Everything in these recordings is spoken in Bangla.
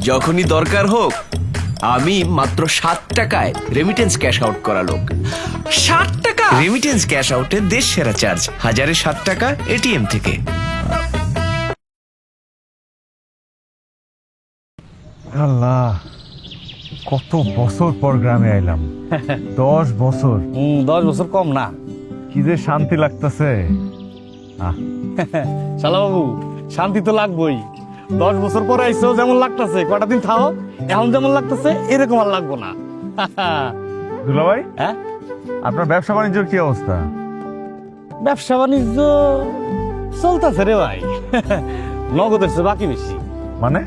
যখনই দরকার হোক আমি মাত্র 7 টাকায় রেমিটেন্স ক্যাশ আউট করা লোক। 7 টাকা রেমিটেন্স ক্যাশ আউটে দেশ সেরা চার্জ, 1007 টাকা এটিএম থেকে। আল্লাহ, কত বছর পর গ্রামে আইলাম। 10 বছর। 10 বছর কম না। কি যে শান্তি লাগতেছে। শালা বাবু, শান্তি তো লাগবেই। 10 বছর পরে আইসো, যেমন লাগতেছে কটা দিন থাও, এখন যেমন লাগতেছে এরকম আর লাগবো না। দুলাভাই, হ্যাঁ, আপনার ব্যবসা বাণিজ্যের কি অবস্থা? ব্যবসা বাণিজ্য চলতেছে রে ভাই। নগদের চেয়ে বাকি বেশি। মানে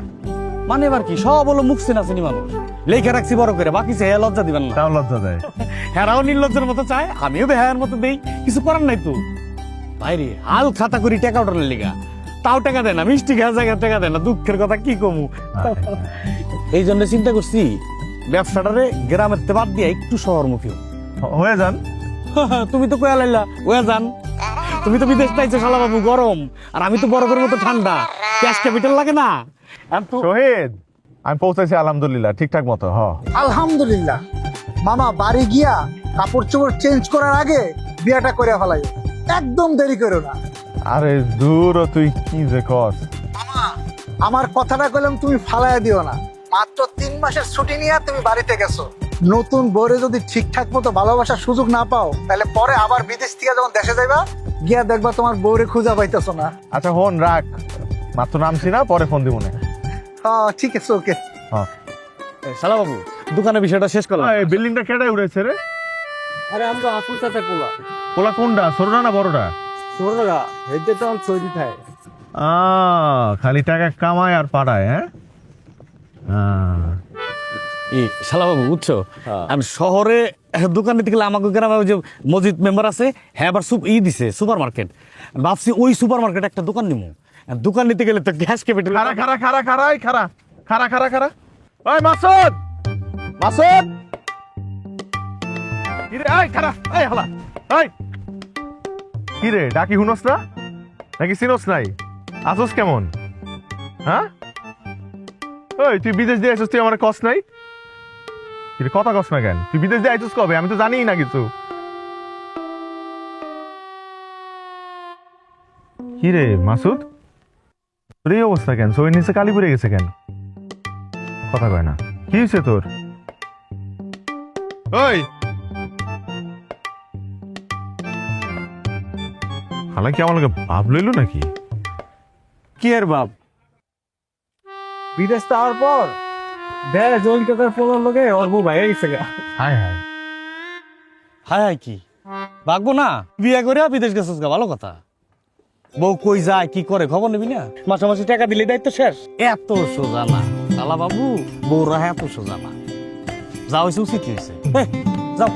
মানে এবার কি, সব হলো মুখ চেনাচিনি মানুষ, লেখা রাখছি বড় করে, বাকি চেয়ে লজ্জা দিবেন না। তাও লজ্জা দেয়। হেরাও নির্লজ্জের মতো চায়, আমিও বেহায়ের মতো দেই, কিছু করার নাই তো। ভাইরে হাল খাতা করি টাকা উঠানোর লিগা, তাও টাকা দেয় না, মিষ্টি খাওয়া জায়গায় টাকা দেয় না, দুঃখের কথা কি কমু। এই জন্য চিন্তা করছি ব্যবসাটারে গ্রামের তে বাদ দিয়ে একটু শহরমুখী হয়ে যান। তুমি তো কয়া লাইলা ওয়া যান, তুমি তো বিদেশ চাইছো শালা বাবু, গরম, আর আমি তো বরফের মতো ঠান্ডা, ক্যাশ ক্যাপিটাল লাগে না। শহীদ, আমি পৌঁছেছি আলহামদুলিল্লাহ ঠিকঠাক মতো। আলহামদুলিল্লাহ। মামা বাড়ি গিয়া কাপড় চোপড় চেঞ্জ করার আগে বিয়াটা করে ফেলাই, একদম দেরি করো না। আরে দূর, তুই কি যে কস। মামা আমার কথাটা কইলাম তুমি ফালাইয়া দিও না। মাত্র 3 মাসের ছুটি নিয়ে তুমি বাড়িতে গেছো, নতুন বউরে যদি ঠিকঠাক মতো ভালোবাসার সুযোগ না পাও, তাহলে পরে আবার বিদেশ থেকে যখন দেশে যাইবা, গিয়া দেখবা তোমার বউরে খুঁজা পাইতেছো না। আচ্ছা হন, রাখ, মাত্র নামছি না, পরে ফোন দিব না। হ্যাঁ ঠিক আছে, ওকে। শালা বাবু, দোকানের বিষয়টা শেষ করলাম। এই বিল্ডিংটা কেডাই উড়েছে রে? আরে আমরা আপুর সাথে কোলা পোলা কোনটা, ছোটটা না বড়টা? সোরগা হেডে তো চৈদি থাকে। খালি টাকা কামায় আর পাড়ায়। হ্যাঁ, এই শালা বাবু বুঝছো, আমি শহরে দোকান নিতে গেলে আমাকে গ্রামে ওই যে মসজিদ মেম্বার আছে, হ্যাঁ আবার দিছে সুপার মার্কেট, ভাবছি ওই সুপার মার্কেট একটা দোকান নিবো। দোকান নিতে গেলে তো গ্যাস ক্যাপিটাল। খারা খারা খারা খারা খারা খারা খারা খারা। ওই মাসুদ, মাসুদ, কিরে এই খারা, এই হালা, এই কিরে ডাকি হুনস না নাকি চিনস নাই? আসস কেমন? হ্যাঁ, ওই তুই বিদেশ দিয়ে আসছিস, তুই আমার কষ্ট নাই? কিরে কথা কষ্ট না কেন? তুই বিদেশ দিয়ে আইছিস কবে? আমি তো জানিই না কিছু। কিরে মাসুদ, তোর এই অবস্থা কেন? শরীর নিচে কালি পড়ে গেছে কেন? কথা কয় না, কি হয়েছে তোর? ওই হালা কি আমার লোকে ভাব লইল নাকি? কি এর বাপ, বিদেশ যাওয়ার পর দেশ জলকাতার পোলার লোকে অল্প ভাই গেছে গা। হায় হায়, হায় হায় কি ভাগবো না, বিয়ে করে বিদেশ গেছিস গা, ভালো কথা। বউ কই যায় কি করে খবর নিবি না, মাসে মাসে টাকা দিলে দায়িত্ব শেষ। এত সোজা না শালা বাবু, বউরা এত সোজা না। যা হয়েছে উচিত হয়েছে, যাও।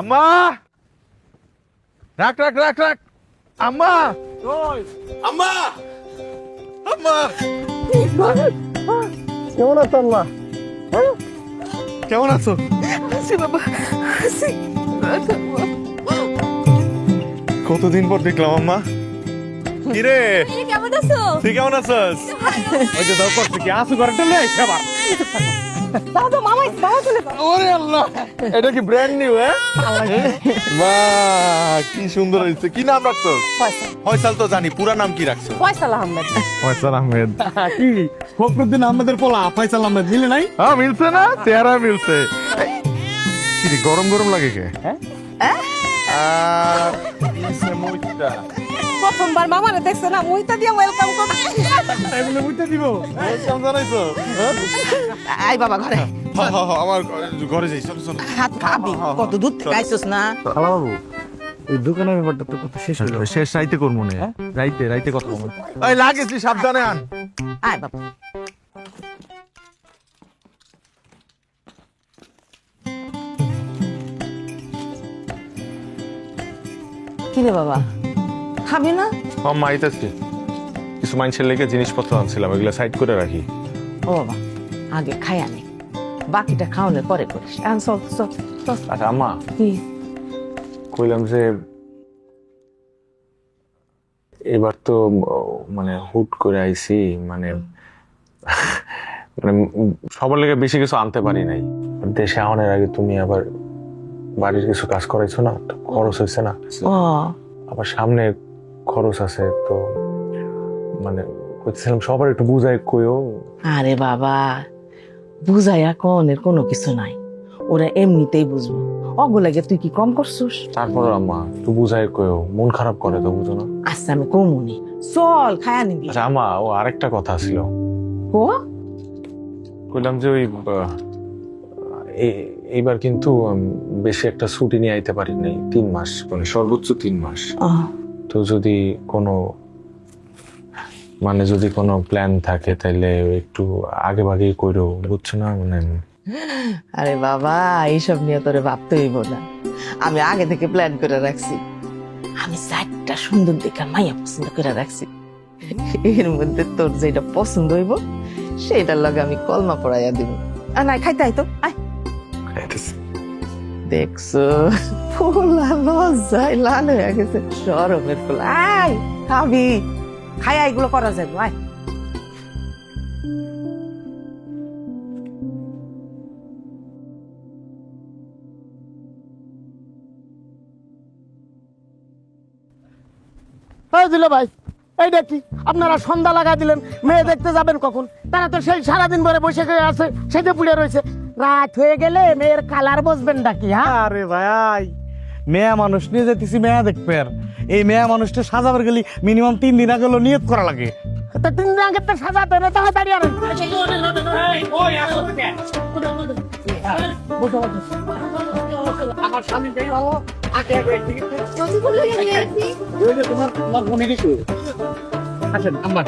আম্মা, রাখ রাখ রাখ রাখ, আম্মা, আম্মা, আম্মা, কেমন আছো আম্মা? কেমন আছো? কতদিন পর দেখলাম আম্মা। কিরে কেমন আছো? তুই কেমন আছিস? ওই যে দাও করছে কি আসু করে টেলে খাবার। দাও তো মামা চলে যাও। ওরে আল্লাহ, এটা কি ব্র্যান্ড নিউ? হ্যাঁ বাহ, কি সুন্দর হয়েছে। কি নাম রাখছো? ফয়সাল তো জানি, পুরা নাম কি রাখছো? ফয়সাল আহমেদ। ফয়সাল আহমেদ। কি ফখরুদ্দিন আহমেদের পোলা ফয়সাল আহমেদ মিলে নাই? হ্যাঁ মিলছে না, চেহারা মিলছে। কি রে, গরম গরম লাগে কে? হ্যাঁ? মুইটা প্রথমবার মামারে দেখছে না, মুইতা দিয়ে ওয়েলকাম করছি। এমনি বুঝতে দিব। কেমন জানাইছো? আই বাবা ঘরে আমার ঘরে যাই, চলো চলো। হাত খাবি কত দূর থেকে আইসোস না। শালা বাবু, ওই দোকানের ব্যাপারটা তো কথা শেষ হলো। শেষ রাইতে করবো না, রাইতে রাইতে কথা বলবো। ওই লাগিস, সাবধানে আন। আয় বাবা কিরে বাবা খাবি না? আম্মা আইতাছি, কিছু মানুষের লেগে জিনিসপত্র আনছিলাম, এগুলো সাইড করে রাখি। ও বাবা আগে খাই আনি, বাকিটা খাওয়ানোর পরে করিস। এখন চল চল চল। আচ্ছা আম্মা, কি? কইলাম যে এবার তো মানে হুট করে আইছি, মানে মানে সবার লেগে বেশি কিছু আনতে পারি নাই। দেশে আনার আগে তুমি আবার বাড়ির কিছু কাজ করাইছো না, তো খরচ হয়েছে না, ও আবার সামনে খরচ আছে, তো মানে কইতেছিলাম সবার একটু বুঝাই কইও। আরে বাবা বুঝাইয়া কনের কোনো কিছু নাই, ওরা এমনিতেই বুঝবো। অগুলাগে তুই কি কম করছিস? তারপর আম্মা একটু বুঝাই কইও, মন খারাপ করে তো, বুঝো না? আচ্ছা আমি কমুনি, চল খায়া নিবি। আচ্ছা আম্মা, ও আরেকটা কথা ছিল, ও কইলাম যে ওই এইবার কিন্তু বেশি একটা ছুটি নিয়ে আইতে পারি নাই, 3 মাস, মানে সর্বোচ্চ 3 মাস। তো যদি কোনো মানে যদি কোনো প্ল্যান থাকে তাইলে একটু আগে ভাগেই কইরো, বুঝছো না? মানে আরে বাবা এইসব নিয়ে তোরে ভাবতে হইব না, আমি আগে থেকে প্ল্যান করে রাখছি। আমি 4টা সুন্দর দেখে মাইয়া পছন্দ করে রাখছি, এর মধ্যে তোর যেটা পছন্দ হইব সেটার লগে আমি কলমা পড়াইয়া দিব। আর নাই খাইতে আইতো আয়। দেখছো ফুলা লজ্জায় লাল হয়ে গেছে, শরমের ফুল। আয় খাবি, খাই এগুলো করা যাবে। আয় এই দিল ভাই, এইটা কি আপনারা সন্ধ্যা লাগা দিলেন? মেয়ে দেখতে যাবেন কখন? তারা তো সেই সারাদিন ভরে বসে গিয়ে আছে, সেজে পুড়ে রয়েছে। রাত হয়ে গেলে মেয়ের কালার বসবেন নাকি? হ্যাঁ আরে ভাই মেয়া মানুষ নিয়ে যেতেছি মেয়া দেখবে, আর এই মেয়া মানুষটা সাজাবার গেলে মিনিমাম 3 দিন আগে হলো নিয়ত করা লাগে। তা 3 দিন আগে তো সাজাতে না, তাড়াতাড়ি আর আমার স্বামী যাই ভালো আগে আগে তোমার মনে রেখো। আসেন আম্মা,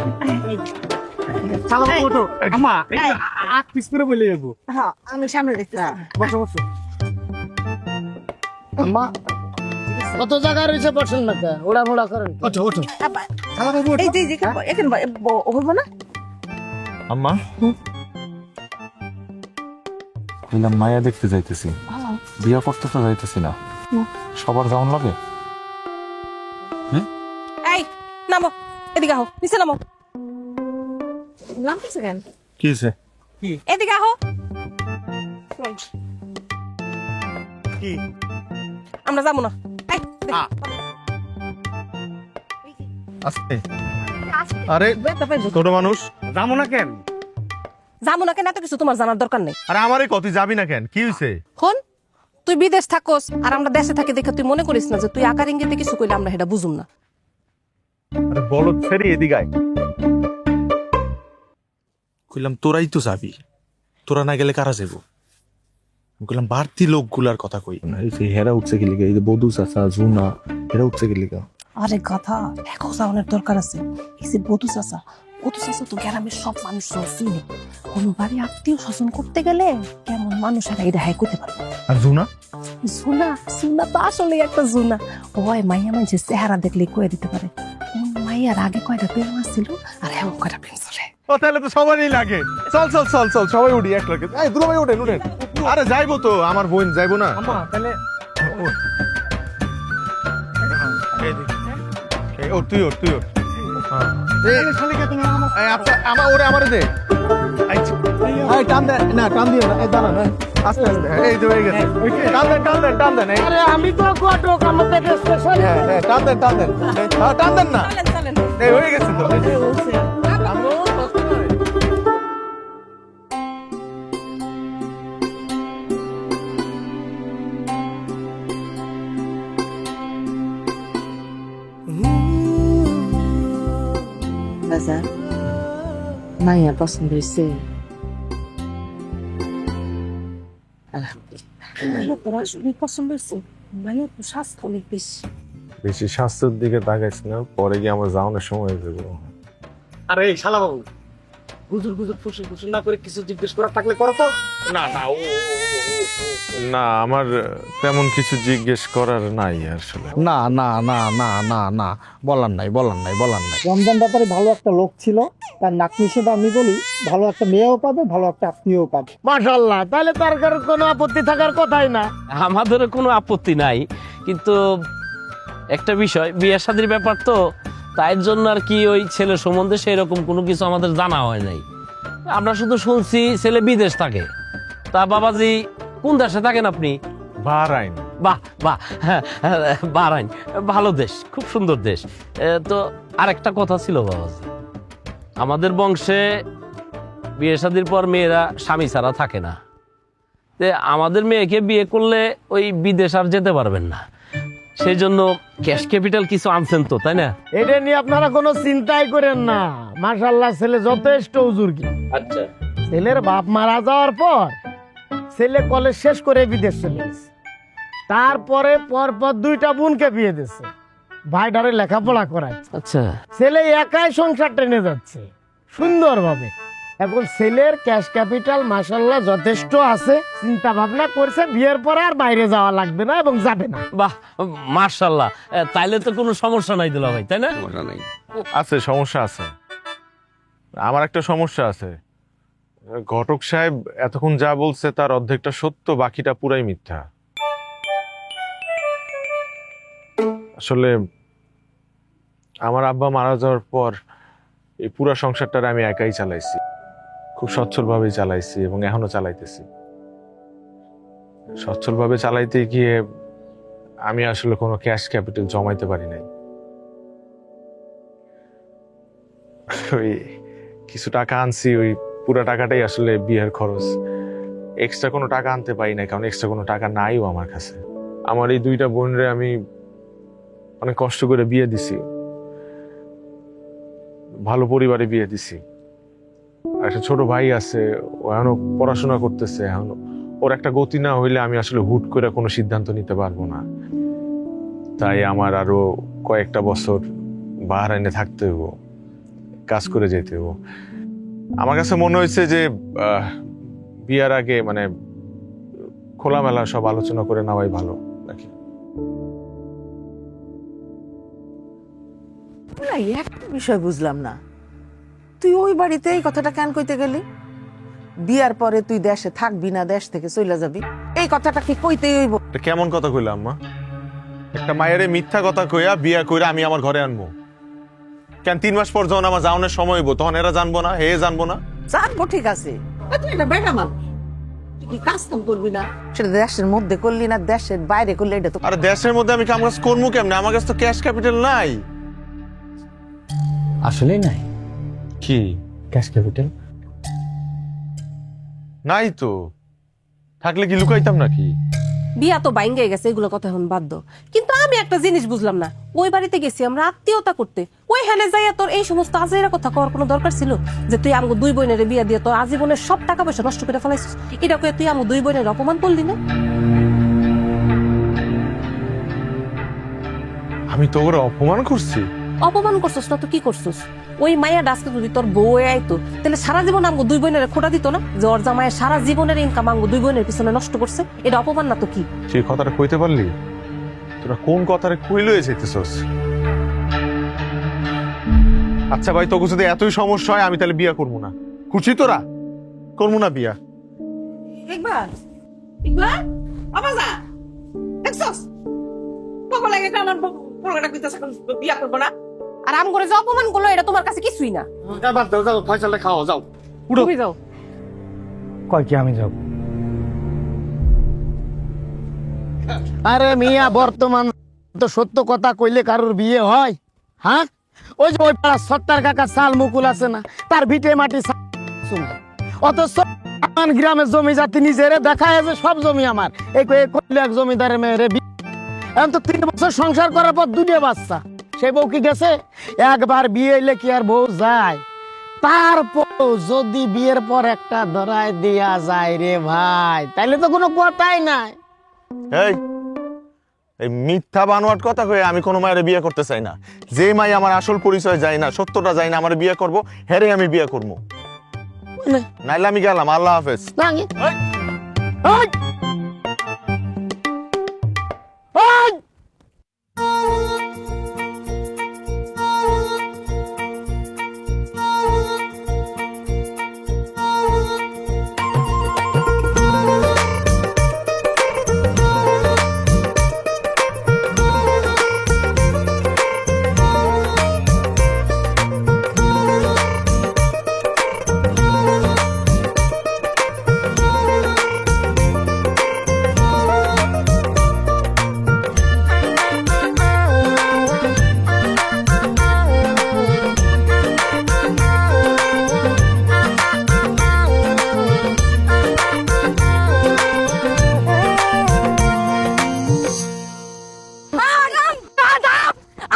চালাবো ওঠো আম্মা, আট পিস করে বলে যাবো। হ্যাঁ আমি সামনে দেখতে। বসো বসো আম্মা, কত জায়গায় রয়েছে, বসেন না কে ওড়া মোড়া করেন। ওঠো ওঠো এই যে এখানে বলবো না। আম্মা, কইলাম মায়া দেখতে যাইতেছি, বিয়া করতে তো যাইতেছি না, সবার যাওয়ান লাগে। এই নামো, এদিকে আহো, নিচে নামো। নামতেছে কেন? কি হয়েছে? এদিকে আহো। কি আমরা যাবো না। এই, দে। আস্তে, আরে ছোট মানুষ, যাবো না কেন? যাবো না কেন এত কিছু তোমার জানার দরকার নেই। আরে আমারে কত যাবি না কেন? কি হয়েছে? হন তুই বিদেশ থাকোস আর আমরা দেশে থাকি দেখে তুই মনে করিস না যে তুই আকার ইঙ্গিতে কিছু কইলে আমরা সেটা বুঝুম না। আরে বলদ ছেড়ে এদিকে আয়। কইলাম তোরাই তো যাবি, তোরা না গেলে কারা যাবো? আমি কইলাম বাড়তি লোকগুলার কথা কই না, এই যে হেরা উঠছে কি লিগা, এই যে বধু চাচা জুনা হেরা উঠছে কি লিগা? আরে কথা এখন যাওয়ানোর দরকার আছে। এই যে বধু চাচা তো গ্রামের সব মানুষ চিনে, কোনো বাড়ি আত্মীয় স্বজন করতে গেলে কেমন মানুষেরা এটা হ্যাঁ করতে পারবে। আর জুনা? জুনা তো আসলে একটা জুনা, ওই মাইয়া মানুষের চেহারা দেখলে কয়ে দিতে পারে কোন মাইয়ার আগে কয়টা প্রেম ছিল আর হ্যাঁ কয়টা প্রেম চলে। ও তাহলে তো সবারই লাগে। চল চল চল চল, সবাই উঠি এক লাগে। এই দুলা ভাই উঠেন উঠেন। আরে যাইবো তো, আমার বোন যাইবো না? আম্মা তাহলে এই ওঠ, তুই ওঠ, তুই ওঠ। হ্যাঁ। এই আমার ওরে আমারে দে। এই টান দে না, টান দিও না, এই দাঁড়া না, আস্তে আস্তে। এই তো হয়ে গেছে। টান দেন টান দেন টান দেন। এই আরে আমি তো কটক আমাদের স্টেশন। হ্যাঁ হ্যাঁ, টান দেন টান দেন। হ্যাঁ টান দেন না। চলেন এই হয়ে গেছে তো। বাজার মাইয়া পছন্দ হয়েছে? পছন্দ হয়েছে মানে স্বাস্থ্য অনেক বেশি। বেশি স্বাস্থ্যের দিকে তাকাইছ না, পরে গিয়ে আমার যাওয়ানোর সময় হয়ে যাবে। আরে এই শালা বাবু গুজর ফুসে না করে কিছু জিজ্ঞেস করার থাকলে করো তো। না না, ও না আমার তেমন কিছু জিজ্ঞেস করার নাই আসলে। না না না না না না বলার নাই। রমজান ব্যাপারে ভালো একটা লোক ছিল, তার নাতনি হিসেবে আমি বলি ভালো একটা মেয়েও পাবে, ভালো একটা আত্মীয়ও পাবে। মাশাআল্লাহ, তাহলে তার কোনো আপত্তি থাকার কথাই না। আমাদের কোনো আপত্তি নাই, কিন্তু একটা বিষয়, বিয়ে শাদীর ব্যাপার তো, তাই জন্য আর কি ওই ছেলে সম্বন্ধে সেই রকম কোনো কিছু আমাদের জানা হয় নাই। আমরা শুধু শুনছি ছেলে বিদেশ থাকে। তা বাবাজি কোন দেশে থাকেন আপনি? বাহরাইন। বাহ বাহ, হ্যাঁ, বাহরাইন ভালো দেশ, খুব সুন্দর দেশ। তো আরেকটা কথা ছিল বাবাজি, আমাদের বংশে বিয়ে শাদীর পর মেয়েরা স্বামী ছাড়া থাকে না। তে আমাদের মেয়েকে বিয়ে করলে ওই বিদেশ আর যেতে পারবেন না, সেই জন্য ক্যাশ ক্যাপিটাল কিছু আনছেন তো, তাই না? এটা নিয়ে আপনারা কোনো চিন্তাই করেন না। মাশাআল্লাহ, ছেলে যথেষ্ট উজুর্গি। আচ্ছা, ছেলের বাপ মারা যাওয়ার পর ছেলে কলেজ শেষ করে বিদেশ চলে গেছে। তারপরে পরপর 2টা বোনকে বিয়ে দিচ্ছে, ভাইটারে লেখাপড়া করায়। আচ্ছা, ছেলে একাই সংসার টেনে যাচ্ছে সুন্দরভাবে। এখন ছেলের ক্যাশ ক্যাপিটাল মাশাআল্লাহ যথেষ্ট আছে। চিন্তা ভাবনা করছে বিয়ের পর আর বাইরে যাওয়া লাগবে না এবং যাবে না। বাহ মাশাআল্লাহ, তাইলে তো কোনো সমস্যা নাই দুলা ভাই, তাই না? আছে, সমস্যা আছে। আমার একটা সমস্যা আছে। ঘটক সাহেব এতক্ষণ যা বলছে তার অর্ধেকটা সত্য, বাকিটা পুরাই মিথ্যা। আসলে আমার আব্বা মারা যাওয়ার পর এই পুরা সংসারটারে আমি একাই চালাইছি, খুব সচ্ছলভাবেই চালাইছি এবং এখনো চালাইতেছি। সচ্ছলভাবে চালাইতে গিয়ে আমি আসলে কোনো ক্যাশ ক্যাপিটাল জমাইতে পারি নাই। ওই কিছু টাকা আনছি, ওই পুরো টাকাটাই আসলে বিয়ের খরচ। এক্সট্রা কোনো টাকা আনতে পারি না, কারণ এক্সট্রা কোনো টাকা নাইও আমার কাছে। আমার এই 2টা বোনরে আমি অনেক কষ্ট করে বিয়ে দিছি, ভালো পরিবারে বিয়ে দিছি। আর একটা ছোট ভাই আছে, ও এখনো পড়াশোনা করতেছে। এখন ওর একটা গতি না হইলে আমি আসলে হুট করে কোনো সিদ্ধান্ত নিতে পারবো না। তাই আমার আরো কয়েকটা বছর বাহরাইনে থাকতে হইব, কাজ করে যেতে হইব। আমার কাছে মনে হয়েছে যে বিয়ার আগে মানে খোলামেলা সব আলোচনা করে নেওয়াই ভালো নাকি। একটা বিষয় বুঝলাম না, তুই ওই বাড়িতে এই কথাটা কেন কইতে গেলি? বিয়ার পরে তুই দেশে থাকবি না, দেশ থেকে চলে যাবি, এই কথাটা কি কইতেই হইব? এটা কেমন কথা কইলাম মা? একটা মায়ের মিথ্যা কথা কইয়া বিয়া কইরা আমি আমার ঘরে আনবো কেন? 3 মাস পর যখন আমার যাওয়ানোর সময় হইব তখন এরা জানবো না, হে জানবো না? জানবো, ঠিক আছে, তুই এটা বেটা মানুষ, তুই কি কাজ কাম করবি না? সেটা দেশের মধ্যে করলি না দেশের বাইরে করলে এটা তো। আরে দেশের মধ্যে আমি কাম কাজ করবো কেমনে? আমার কাছে তো ক্যাশ ক্যাপিটাল নাই। আসলেই নাই কি ক্যাশ ক্যাপিটাল? নাই তো, থাকলে কি লুকাইতাম নাকি? বিয়া তো বাইঙ্গে গেছে, এগুলো কথা এখন বাদ দাও। কিন্তু আমি একটা জিনিস বুঝলাম না, ওই বাড়িতে গেছি আমরা আত্মীয়তা করতে, ওই হেলে যাইয়া তোর এই সমস্ত আজেরা কথা কওয়ার কোনো দরকার ছিল? যে তুই আমগো 2 বোনের বিয়া দিয়ে তোর আজীবনের সব টাকা পয়সা নষ্ট করে ফেলাইছিস, এটা কয়ে তুই আমগো 2 বোনের অপমান করলি না? আমি তো ওরা অপমান করছি? অপমান করছিস না তো কি করছিস? ওই মায়া ডাসকে যদি তোর বউ আইতো তাহলে সারা জীবন আমগো 2 বোনের খোটা দিত না যে ওর জামাই সারা জীবনের ইনকাম আমগো 2 বোনের পিছনে নষ্ট করছে? এটা অপমান না তো কি? সেই কথাটা কইতে পারলি? তোরা কোন কথাটা কই লয়ে যাইতেছস? আচ্ছা ভাই, তোকে যদি এতই সমস্যা হয় আমি তাহলে বিয়া করবো না। খুশি তোরা? করবো না বিয়া। একবার একবার আবাজা দেখছস পাগল লাগে কেন? আমার পোলাটা কইতাছে বিয়া করব না। আর আম করে যে অপমান করলো এটা তোমার কাছে কিছুই না। বাদ দাও, যাও ফয়সালটা খাও, যাও তুমি যাও। কয় কি আমি যাও? আরে মিয়া, বর্তমান তো সত্য কথা কইলে কারোর বিয়ে হয়? হ্যাঁ, ওই যে ওই পাড়া সত্তার কাকা সাল মুকুল আছে না, তার ভিটে মাটি শুনে অথচ আমার গ্রামের জমি জাতি নিজেরে দেখায় যে সব জমি আমার। এই কইলে এক জমিদারের মেয়েরে এখন তো 3 বছর সংসার করার পর 2টা বাচ্চা। সে বউ কি গেছে? একবার বিয়ে হইলে কি আর বউ যায়? তারপর যদি বিয়ের পর একটা ধরায় দিয়া যায় রে ভাই, তাইলে তো কোনো কথাই নাই। এই এই মিথ্যা বানোয়াট কথা কয়ে আমি কোনো মায়ের বিয়ে করতে চাই না। যে মাই আমার আসল পরিচয় যায় না, সত্যটা যায় না, আমার বিয়ে করবো, হেরে আমি বিয়ে করবো। নাইলে আমি গেলাম, আল্লাহ হাফেজ। ওই! ওই!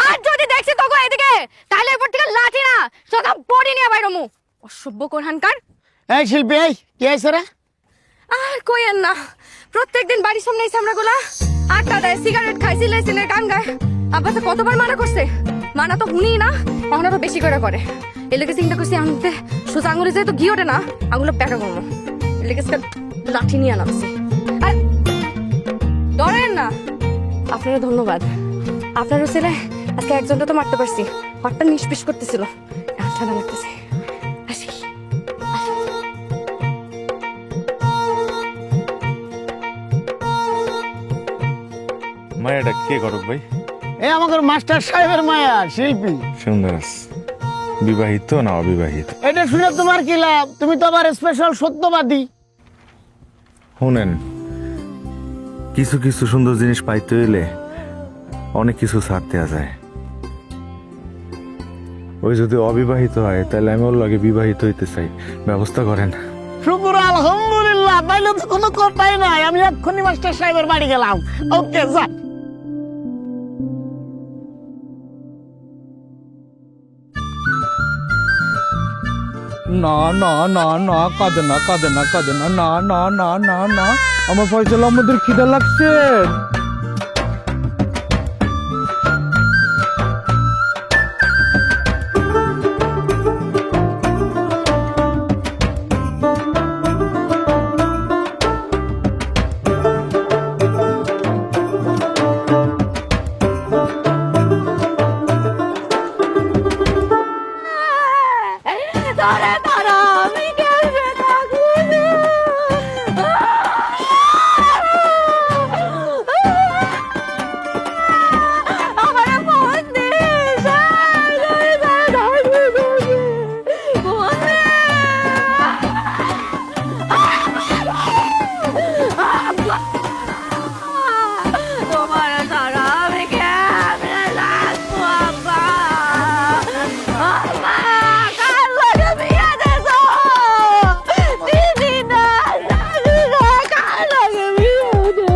আর যদি দেখছি তোকে এদিকে তাহলে এরপর থেকে লাঠি না সোজা বডি নিয়ে বাইর হমু অসভ্য কোরহানকার। এই শিল্পী, এই কি হয়েছে রে? আর কইেন না, প্রত্যেকদিন বাড়ির সামনে এই সামরাগুলা আটটা দেয়, সিগারেট খায়, সিলাই সিলাই গান গায়। আব্বা তো কতবার মানা করছে, মানা তো শুনি না, এখন আরো বেশি করে করে। এলাকে চিন্তা করছি আনতে সোজা আঙুলে যেহেতু ঘি ওঠে না, আঙুলে প্যাকা করবো, এলাকে লাঠি নিয়ে নামছি। আর ডরেন না, আপনারা ধন্যবাদ। আপনারও ছেলে আজকে একজনটা তো মারতে পারছি, হাতটা নিষ্পিস করতেছিল, এখন ঠান্ডা লাগতেছে। আসি মায়াটা কে করক ভাই? এই আমাদের মাস্টার সাহেবের মায়া শিল্পী। সুন্দর বিবাহিত না অবিবাহিত? এটা শুনে তোমার কি লাভ? তুমি তো আবার স্পেশাল সত্যবাদী। শুনেন, কিছু কিছু সুন্দর জিনিস পাইতে হইলে অনেক কিছু ছাড় দেওয়া যায়। ওই যদি অবিবাহিত হয় তাহলে আমি ওর লাগে বিবাহিত হইতে চাই, ব্যবস্থা করেন। শুকুর আলহামদুলিল্লাহ, তাইলে তো কোনো কথাই নাই। আমি এক্ষুনি মাস্টার সাহেবের বাড়ি গেলাম। ওকে যা। না না না না, কাঁদে না কাঁদে না কাঁদে না, না না না না না, আমার ফয়সাল আমাদের খিদা লাগছে। ধরে ধরো, আমি কেমনে থাকবো না। আমারে ফোন দিস, তোমার ধরো, আমি কেমনে থাকবো আব্বা। আব্বা কার লগে বিয়া দেছো? দিদি না, দাদু না, কার লগে বিয়া দে?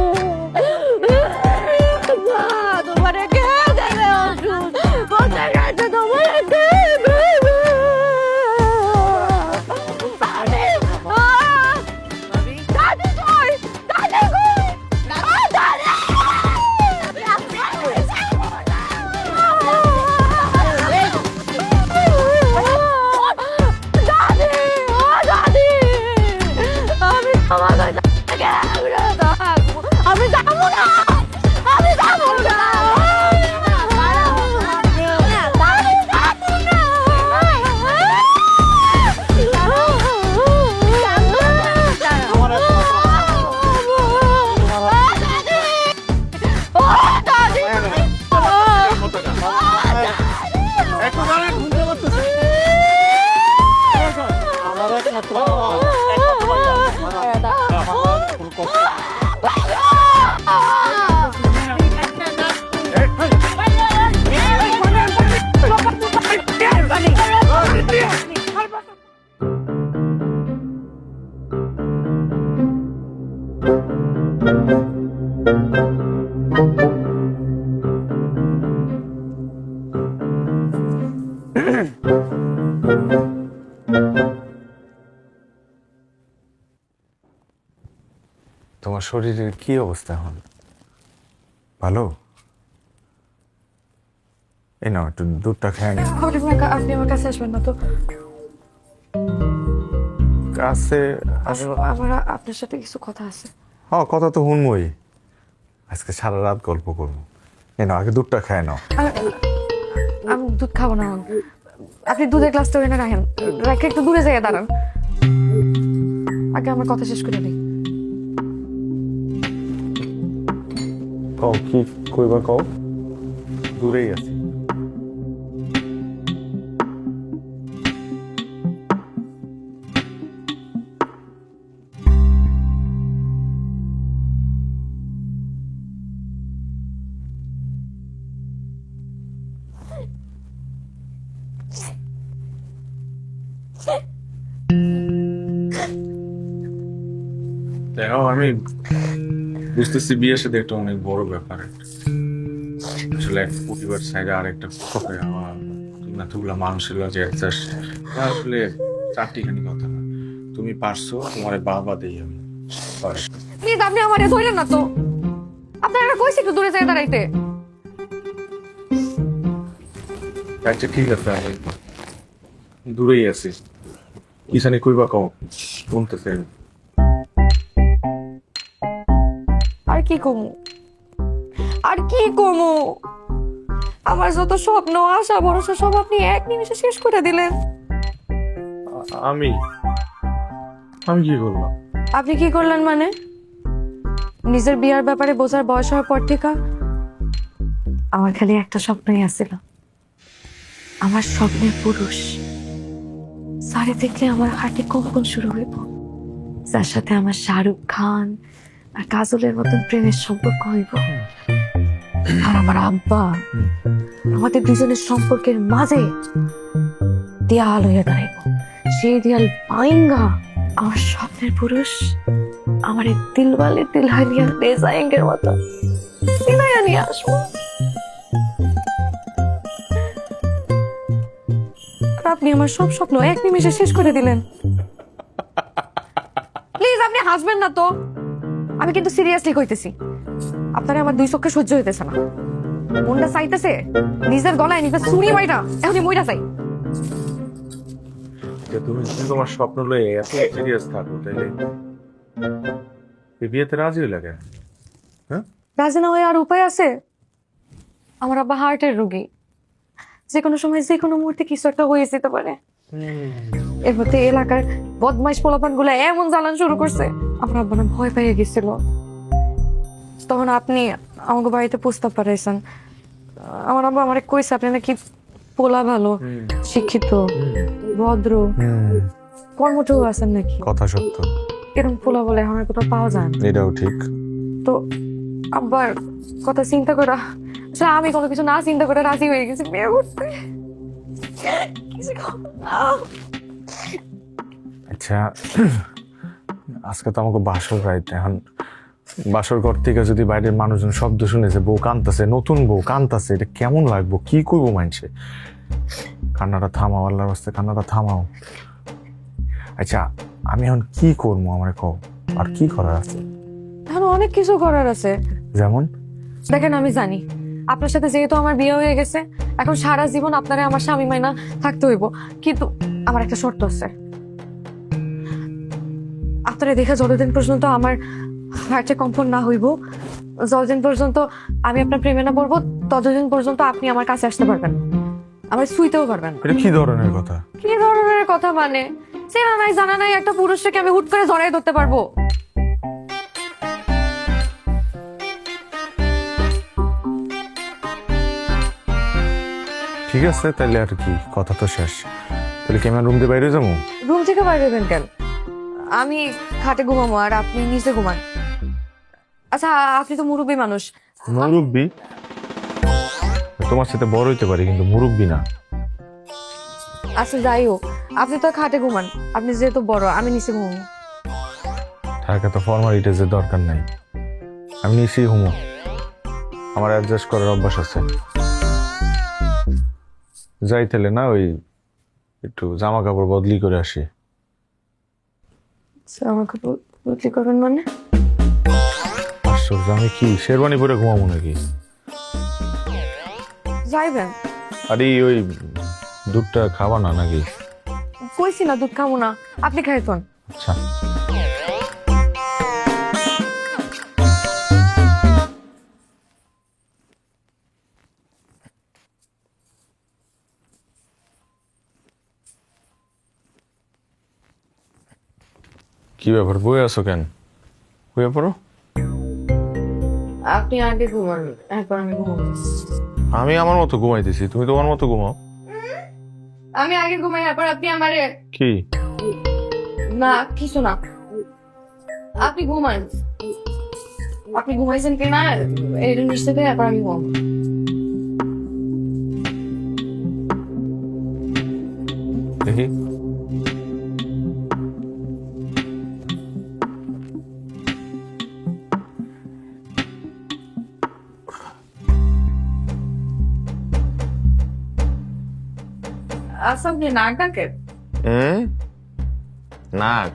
আব্বা, তোমারে কে দেবে ওষুধ? কোথায় গেছে তোমারে কে দেবে? দাদি, দাদি কই? দাদি কই? দাদি! দাদি, ও দাদি, আমি তোমাকে কেমনে থাকবো? আমি যাবো না, আমি যাবো না। দাদি, যাবো না। ও দাদি, তোমার শরীরের কি অবস্থা এখন? ভালো? এই নাও একটু দুধটা খেয়ে নিও। আপনি আমার কাছে আসবেন না তো? কাছে আমার আপনার সাথে কিছু কথা আছে। হ্যাঁ কথা তো শুনবই, আজকে সারা রাত গল্প করবো। এই নাও আগে দুধটা খায় নাও। আমি দুধ খাবো না। আপনি দুধের গ্লাসটা এনে রাখেন, রেখে একটু দূরে যাইয়া দাঁড়ান। আগে আমার কথা শেষ করে দিই। কও কি কইবা কও, দূরেই আছি। দেখো আমি বুঝতেছি বিয়ের সাথে একটা অনেক বড় ব্যাপার। আসলে এক পরিবার সাইডে আর একটা আমার এতগুলা মানুষের যে আসলে চারটিখানি কথা না। তুমি পারছো, তোমার বাবা দেই আমি প্লিজ আপনি আমারে ধরেন না তো। আপনারা কইছি একটু দূরে যাইয়া দাঁড়াইতে। আচ্ছা ঠিক আছে, আমি দূরেই আছি। কিসানি কইবা কও, শুনতেছে। আর কি কমু, আর কি কমু? আমার যত স্বপ্ন আশা ভরসা সব আপনি এক নিমিষে শেষ করে দিলেন। আমি কি করলাম? আপনি কি করলেন মানে? নিজের বিয়ার ব্যাপারে বোঝার বয়স হওয়ার পর থেকে আমার খালি একটা স্বপ্নই আসছিল, আমার স্বপ্নের পুরুষ সারে দেখলে আমার হার্টে কম্পন শুরু হইব, যার সাথে আমার শাহরুখ খান আর কাজলের মতন প্রেমের সম্পর্ক হইব। আর আমার আব্বা আমাদের দুজনের সম্পর্কের মাঝে দেয়াল হইয়া দাঁড়াইব। সেই দেয়াল ভাঙ্গা আমার স্বপ্নের পুরুষ আমার দিলওয়ালে দিলহানিয়া লে যায়েঙ্গের মতো সিনাইয়া নিয়ে আসবো। আর আপনি আমার সব স্বপ্ন এক নিমিষে শেষ করে দিলেন। প্লিজ আপনি হাসবেন না তো, আমি কিন্তু সিরিয়াসলি কইতেছি। আপনারা আমার দুই চোখে সহ্য হইতেছে না, মনটা চাইতেছে নিজের গলায় নিজের ছুরি মাইরা এখনই মইরা চাই। তুমি তোমার স্বপ্ন লয়ে এত সিরিয়াস থাকো, তাইলে এই বিয়েতে রাজি হইলা কেন? রাজি না হয়ে আর উপায় আছে? আমার আব্বা হার্টের রোগী, যে কোনো সময় যে কোনো মুহূর্তে কিছু একটা হয়ে যেতে পারে। এর মধ্যে এলাকার বদমাইশ পোলাপান গুলা এমন জ্বালান শুরু করছে, আমার আব্বা না ভয় পেয়ে গেছিল। তখন আপনি আমাকে বাড়িতে প্রস্তাব পাঠাইছেন। আমার আব্বা আমার কইছে আপনি নাকি পোলা ভালো, শিক্ষিত, ভদ্র, কর্মঠও আছেন নাকি। কথা সত্য, এরকম পোলা বলে আমার কোথাও পাওয়া যায় না। এটাও ঠিক। তো আব্বার কথা চিন্তা করা, আসলে আমি কোনো কিছু না চিন্তা করে রাজি হয়ে গেছি বিয়ে করতে। আচ্ছা আজকে তো আমাকে বাসর রাইতে, এখন বাসর ঘর থেকে যদি বাইরের মানুষজন শব্দ শুনেছে বউ কান্তাছে, নতুন বউ কান্তাছে, এটা কেমন লাগবো? কি করবো মানছে? কান্নাটা থামাও, আল্লাহর রাস্তায় কান্নাটা থামাও। আচ্ছা আমি এখন কি করবো আমার কও, আর কি করার আছে? এখন অনেক কিছু করার আছে। যেমন? দেখেন আমি জানি আপনার সাথে যেহেতু আমার বিয়ে হয়ে গেছে, এখন সারা জীবন আপনারা আমার স্বামী মাইনা থাকতে হইব, কিন্তু আমার একটা শর্ত আছে। আপনারা দেখে যতদিন পর্যন্ত আমার হার্টে কম্পন না হইব, যতদিন পর্যন্ত আমি আপনার প্রেমে না পড়বো, ততদিন পর্যন্ত আপনি আমার কাছে আসতে পারবেন, আমার ছুঁইতেও পারবেন। এটা কি ধরনের কথা? কি ধরনের কথা মানে? চেনা নাই জানা নাই একটা পুরুষকে আমি হুট করে জড়াই ধরতে পারবো? ঠিক আছে তাহলে আর কি, কথা তো শেষ। তাহলে কি আমার রুম দিয়ে বাইরে যাবো? রুম থেকে বাইরে হবেন কেন? আমি খাটে ঘুমাবো আর আপনি নিচে ঘুমান। আচ্ছা আপনি তো মুরব্বী মানুষ। মুরব্বী? তোমার সাথে বড় হইতে পারি কিন্তু মুরব্বী না। আচ্ছা যাই হোক, আপনি তো খাটে ঘুমান, আপনি যেহেতু বড় আমি নিচে ঘুমাবো। ঢাকা তো ফর্মালিটিজের দরকার নাই, আমি নিচেই ঘুমো, আমার অ্যাডজাস্ট করার অভ্যাস আছে। যাই তাহলে না, ওই একটু জামা কাপড় বদলি করে আসি। জামা কাপড় বদলি করবেন মানে? আশ্চর্য, আমি কি শেরওয়ানি পরে ঘুমাবো নাকি? যাইবেন? আরে ওই দুধটা খাবা না নাকি? কইছি না দুধ খাবো না, আপনি খাইতেন। আচ্ছা কি ব্যাপার, বই আছো কেন? বইয়ে পড়ো। আপনি আগে ঘুমান, এখন আমি ঘুমাবো। আমি আমার মতো ঘুমাইতেছি, তুমি তোমার মতো ঘুমাও। আমি আগে ঘুমাই, তারপর আপনি আমারে। কি? না কিছু না, আপনি ঘুমান। আপনি ঘুমাইছেন কিনা এটা নিশ্চিত হয়ে তারপর আমি ঘুমাবো। দেখি। আচ্ছা আপনি নাক ডাকেন? নাক?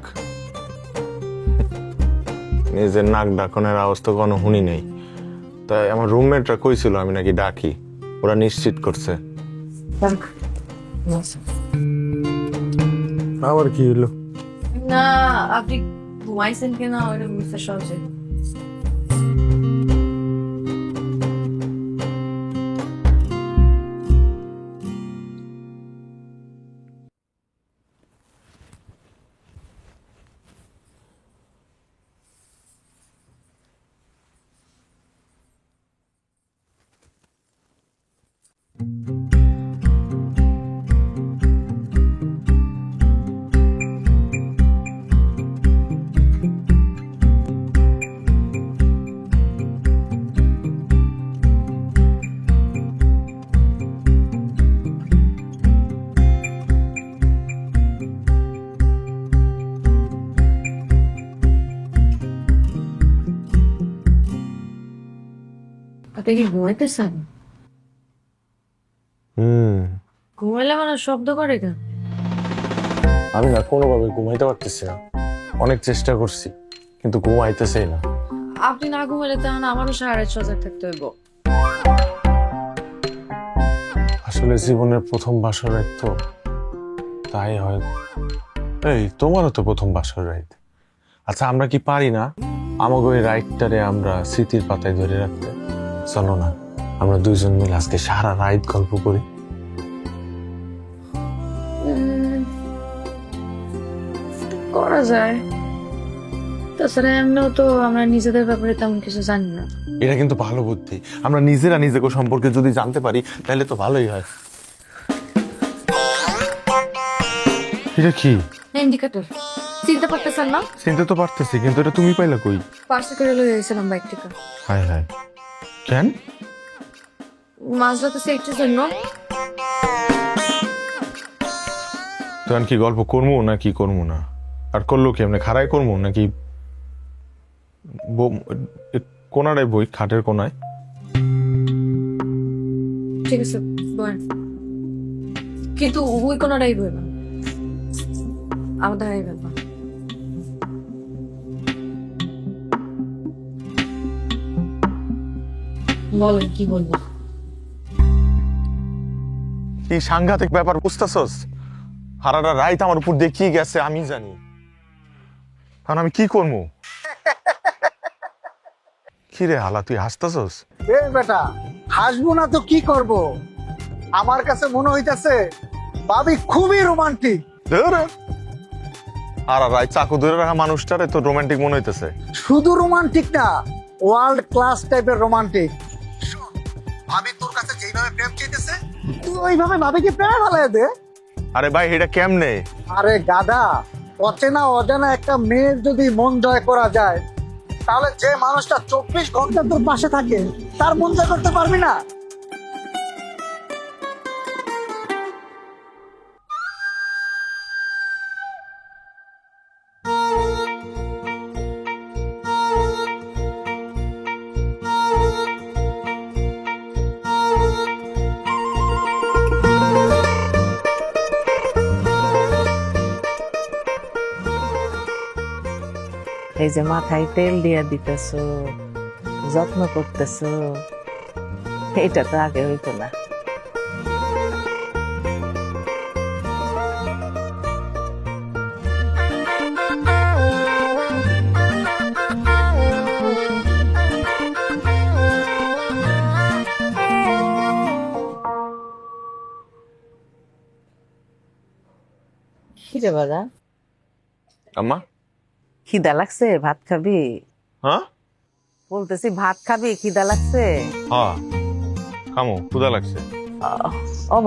নিজের নাক ডাকনের আওয়াজ তো কোনো শুনি নেই। তাই আমার রুমমেটরা কইছিল আমি নাকি ডাকি, ওরা নিশ্চিত করছে। আবার কি হলো? না আপনি ঘুমাইছেন কিনা ওইটা বুঝতে সহজে। আপনি কি ঘুমাইতেছেন? ঘুমাইলে মানে শব্দ করে কেন? আমি না কোনোভাবে ঘুমাইতে পারতেছি না, অনেক চেষ্টা করছি কিন্তু ঘুমাইতেছেই না। আপনি না ঘুমাইলে তখন আমারও সারা সজাগ থাকতে হইব। আসলে জীবনের প্রথম বাসর রাত তো, তাই হয়। এই তোমারও তো প্রথম বাসর রাত। আচ্ছা আমরা কি পারি না আমাকে ওই রাইটটারে আমরা স্মৃতির পাতায় ধরে রাখতে? চলো না আমরা দুইজন মিলে আজকে সারা রাত গল্প করি। করা যায়, তাছাড়া এমনিও তো আমরা নিজেদের ব্যাপারে তেমন কিছু জানি না। এটা কিন্তু ভালো বুদ্ধি, আমরা নিজেরা নিজেকে সম্পর্কে যদি জানতে পারি তাহলে তো ভালোই হয়। এটা কি? ইন্ডিকেটর চিনতে পারতেছেন না? চিনতে তো পারতেছি কিন্তু এটা তুমি পাইলা কই? পার্সে করে লয়ে গেছিলাম বাইক থেকে। হায় হায়, কেন? মাঝরাতে সেক্টরের জন্য। তখন কি গল্প করবো নাকি করবো না? আর করলো কি এমনি খাড়াই করবো নাকি কোনাটায় বই, খাটের কোনায়? ঠিক আছে বল, কিন্তু ওই কোনটাই বই না, আমাদের হারাইবেন না। বলেন কি বলবো? কি সাংঘাতিক ব্যাপার, বুঝতেছস? হারাটা রাইত আমার উপর দিয়ে কি গেছে আমি জানি, কারণ আমি কি করবো? কি রে হালা, তুই হাসতেছস? এ বেটা, হাসবো না তো কি করব? আমার কাছে মনে হইতাছে ভাবি খুবই রোমান্টিক। আর রাইত চাকু ধরে রাখা মানুষটারে তো রোমান্টিক মনে হইতেছে। শুধু রোমান্টিক না, ওয়ার্ল্ড ক্লাস টাইপের রোমান্টিক। ভাবি তোর কাছে যেইভাবে প্রেম চাইতেছে তুই ওইভাবে ভাবিকে প্রেমে ফেলায় দে। আরে ভাই এটা কেমনে? আরে গাধা, অচেনা অজানা একটা মেয়ের যদি মন জয় করা যায় তাহলে যে মানুষটা 24 ঘন্টা তোর পাশে থাকে তার মন জয় করতে পারবি না? এই যে মাথায় তেল দিয়া দিতেছো, যত্ন করতেছো, এটা তো আগে হইতো না। কি রে বাবা? আম্মা খিদা লাগছে, ভাত খাবি? হ্যাঁ বলতেছি ভাত খাবি, খিদা লাগছে? হ্যাঁ খামো, ক্ষুধা লাগছে। অব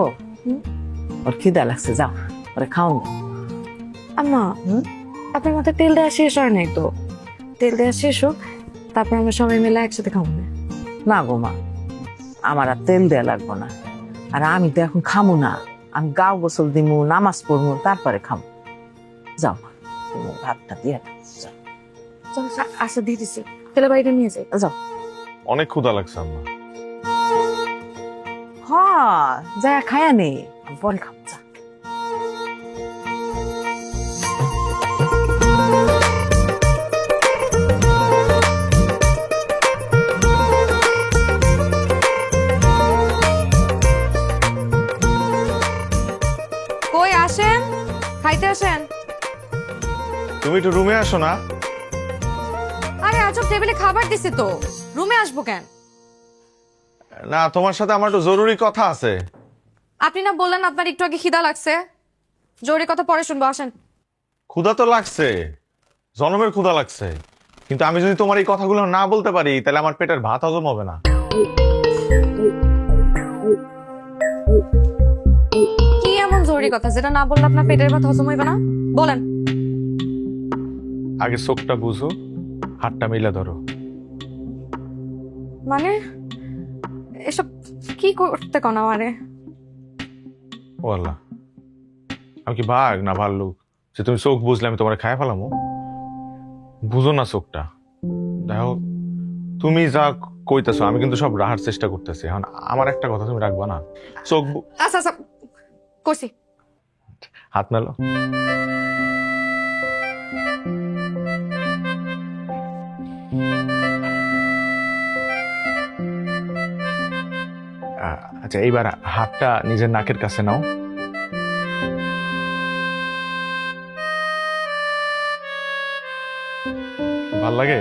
ওর খিদা লাগছে, যাও ওরে খাও না। আম্মা আপনার মাথায় তেল দেওয়া শেষ হয় নাই তো, তেল দেওয়া শেষ হোক, তারপর আমরা সবাই মিলে একসাথে খাবো না। না গো মা, আমার আর তেল দেয়া লাগবো না। আর আমি তো এখন খামু না, আমি গাও গোসল দিমু, নামাজ পড়মু, তারপরে খামু। যাও মা, তুমি ভাতটা দিয়ে দাও, যাও। আচ্ছা দিয়ে দিছি, তেলে বাড়িটা নিয়ে যাই। যাও। অনেক ক্ষুধা লাগছে আম্মা। হ্যাঁ যা খায়া নে, আমি পরে খাবো, যা। কই আসেন, খাইতে আসেন। তুমি একটু রুমে আসো না? আরে আজব, টেবিলে খাবার দিছি তো, রুমে আসবো কেন? না, তোমার সাথে আমার একটু জরুরি কথা আছে। আপনি না বললেন আপনার একটু আগে খিদা লাগছে? জরুরি কথা পরে শুনবো, আসেন। ক্ষুধা তো লাগছে, জনমের ক্ষুধা লাগছে, কিন্তু আমি যদি তোমার এই কথাগুলো না বলতে পারি তাহলে আমার পেটের ভাত হজম হবে না। কি এমন জরুরি কথা যেটা না বললে আপনার পেটের ভাত হজম হইবে না? বলেন। আগে চোখটা বুঝো, হাতটা মিলে ধরো। মানে এসব কি করতে কোন আমারে? ও আল্লাহ, আমি কি বাঘ না ভাল্লুক যে তুমি চোখ বুঝলে আমি তোমার খায় ফেলামো? বুঝো না চোখটা। দেখো, তুমি যা কইতেছো আমি কিন্তু সব রাহার চেষ্টা করতেছি। এখন আমার একটা কথা তুমি রাখবা না? চোখ আচ্ছা আচ্ছা কইছি। হাত মেলো। আচ্ছা, এইবার হাতটা নিজের নাকের কাছে নাও। ভাল লাগে?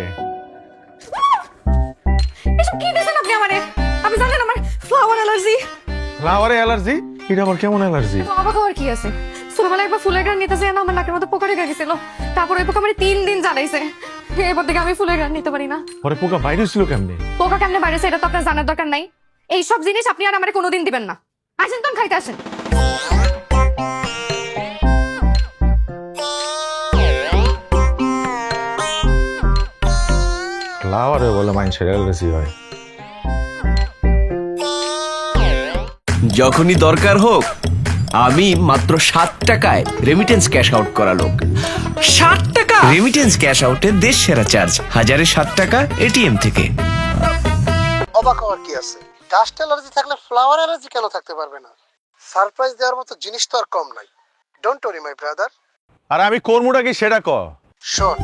এসব কি দিছেন আপনি আমারে? আপনি জানেন আমার ফ্লাওয়ার অ্যালার্জি। ফ্লাওয়ারে অ্যালার্জি? এটা আবার কেমন অ্যালার্জি? অবাক হওয়ার কি আছে? ছোটবেলায় একবার ফুলের গান নিতে যেয়ে না আমার নাকের মধ্যে পোকা লেগে গেছিল। তারপর ওই পোকা মানে 3 দিন জ্বালাইছে। এরপর থেকে আমি ফুলের গান নিতে পারি না। পরে পোকা বাইরে ছিল কেমনে? পোকা কেমনে বাইরেছে এটা তো আপনার জানার দরকার নাই। এই সব জিনিস আপনি আর আমারে কোনোদিন দিবেন না। আসেন তো খাইতে আসেন। ফ্লাওয়ারে বলে মানুষের অ্যালার্জি হয়? যখনই দরকার হোক, আমি মাত্র 7 টাকায় রেমিটেন্স ক্যাশ আউট করা লোক। 7 টাকা রেমিটেন্স ক্যাশ আউটের দেশ সেরা চার্জ, 1007 টাকা এটিএম থেকে। অবাক হওয়ার কি আছে? ডাস্ট অ্যালার্জি থাকলে ফ্লাওয়ার অ্যালার্জি কেন থাকতে পারবে না? সারপ্রাইজ দেওয়ার মতো জিনিস তো আর কম নাই। Don't worry my brother. আর আমি কর্মটা কি সেটা ক। শোন,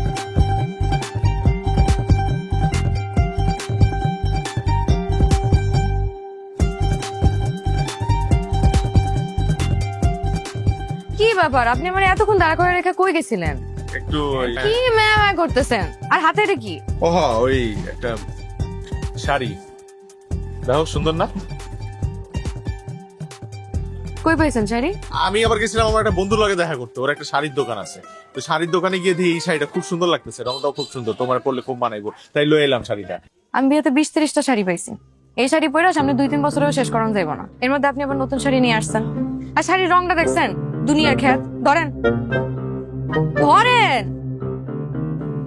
কি ব্যাপার, আপনি আমার এতক্ষণ দাঁড়া করে রেখে কই গেছিলেন? একটু কি ম্যাম করতেছেন? আর হাতে এটা কি? ওহা, ওই একটা শাড়ি দেখো, সুন্দর না? কই পাইছেন শাড়ি? আমি আবার গেছিলাম আমার একটা বন্ধুর লগে দেখা করতে, ওর একটা শাড়ির দোকান আছে। তো শাড়ির দোকানে গিয়ে দেখি এই শাড়িটা খুব সুন্দর লাগতেছে, রংটাও খুব সুন্দর, তোমার পরলে খুব মানাইবো, তাই লয়ে এলাম শাড়িটা। আমি বিয়েতে 20-30টা শাড়ি পাইছি। এই শাড়ি পরে সামনে 2-3 বছরেও শেষ করানো যাইব না। এর মধ্যে আপনি আবার নতুন শাড়ি নিয়ে আসছেন। আর শাড়ির রংটা দেখছেন? দুনিয়ার খ্যাত। ধরেন ধরেন।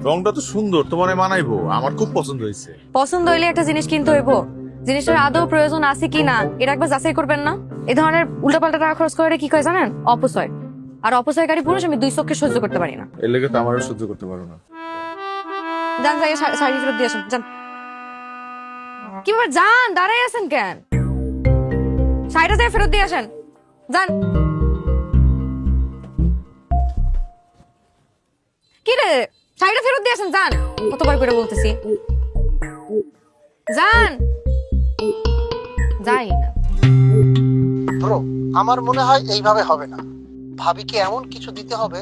রংটা তো সুন্দর, তোমার মানাইবো, আমার খুব পছন্দ হয়েছে। পছন্দ হইলে একটা জিনিস কিনতে হইব, জিনিসটার আদৌ প্রয়োজন আছে কি না এটা একবার যাচাই করবেন না? এই ধরনের উল্টাপাল্টা টাকা খরচ করে কি কয় জানেন? অপচয়। আর অপচয়কারী পুরুষ আমি 2 চোখে সহ্য করতে পারি না। এর লেগে তো আমারও সহ্য করতে পারো না। যান, যাই শাড়ি ফেরত দিয়ে আসুন, যান। কি ব্যাপার, যান, দাঁড়াই আছেন কেন? শাড়িটা যাই ফেরত দিয়ে আসেন, যান। কি রে, শাড়িটা ফেরত দিয়ে আসেন, যান। কতবার করে বলতেছি, যান। যাই না। ব্রো, আমার মনে হয় এইভাবে হবে না। ভাবিকে এমন কিছু দিতে হবে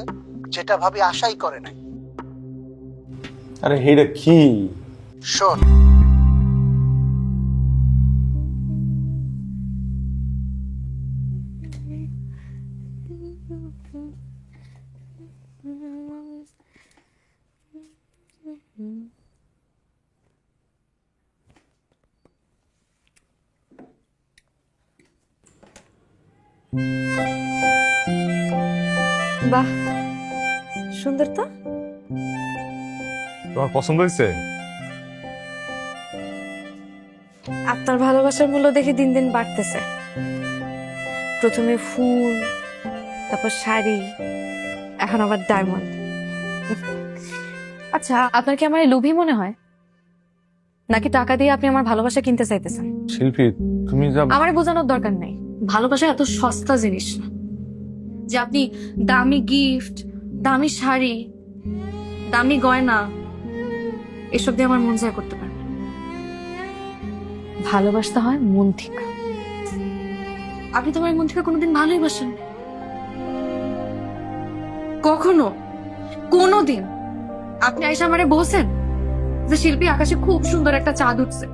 যেটা ভাবি আশাই করে নাই। আরে এইটা কি? শোন, বাহ, সুন্দর তো। তোমার পছন্দ হয়েছে? আপনার ভালোবাসার মূল্য দেখে দিন দিন বাড়তেছে। প্রথমে ফুল, তারপর শাড়ি, এখন আবার ডায়মন্ড। আচ্ছা, আপনার কি আমার লোভী মনে হয়, নাকি টাকা দিয়ে আপনি আমার ভালোবাসা কিনতে চাইতেছেন? শিল্পী, তুমি যা আমার বোঝানোর দরকার নেই, ভালোবাসা এত সস্তা জিনিস না যে আপনি দামি গিফট, দামি শাড়ি, দামি গয়না এসব দিয়ে আমার মন জয় করতে পারবেন। ভালোবাসতে হয় মন থেকে। আপনি তোমার মন থেকে কোনোদিন ভালোই বাসেন? কখনো কোনোদিন আপনি আইসা আমারে বলছেন যে শিল্পী, আকাশে খুব সুন্দর একটা চাঁদ উঠছে,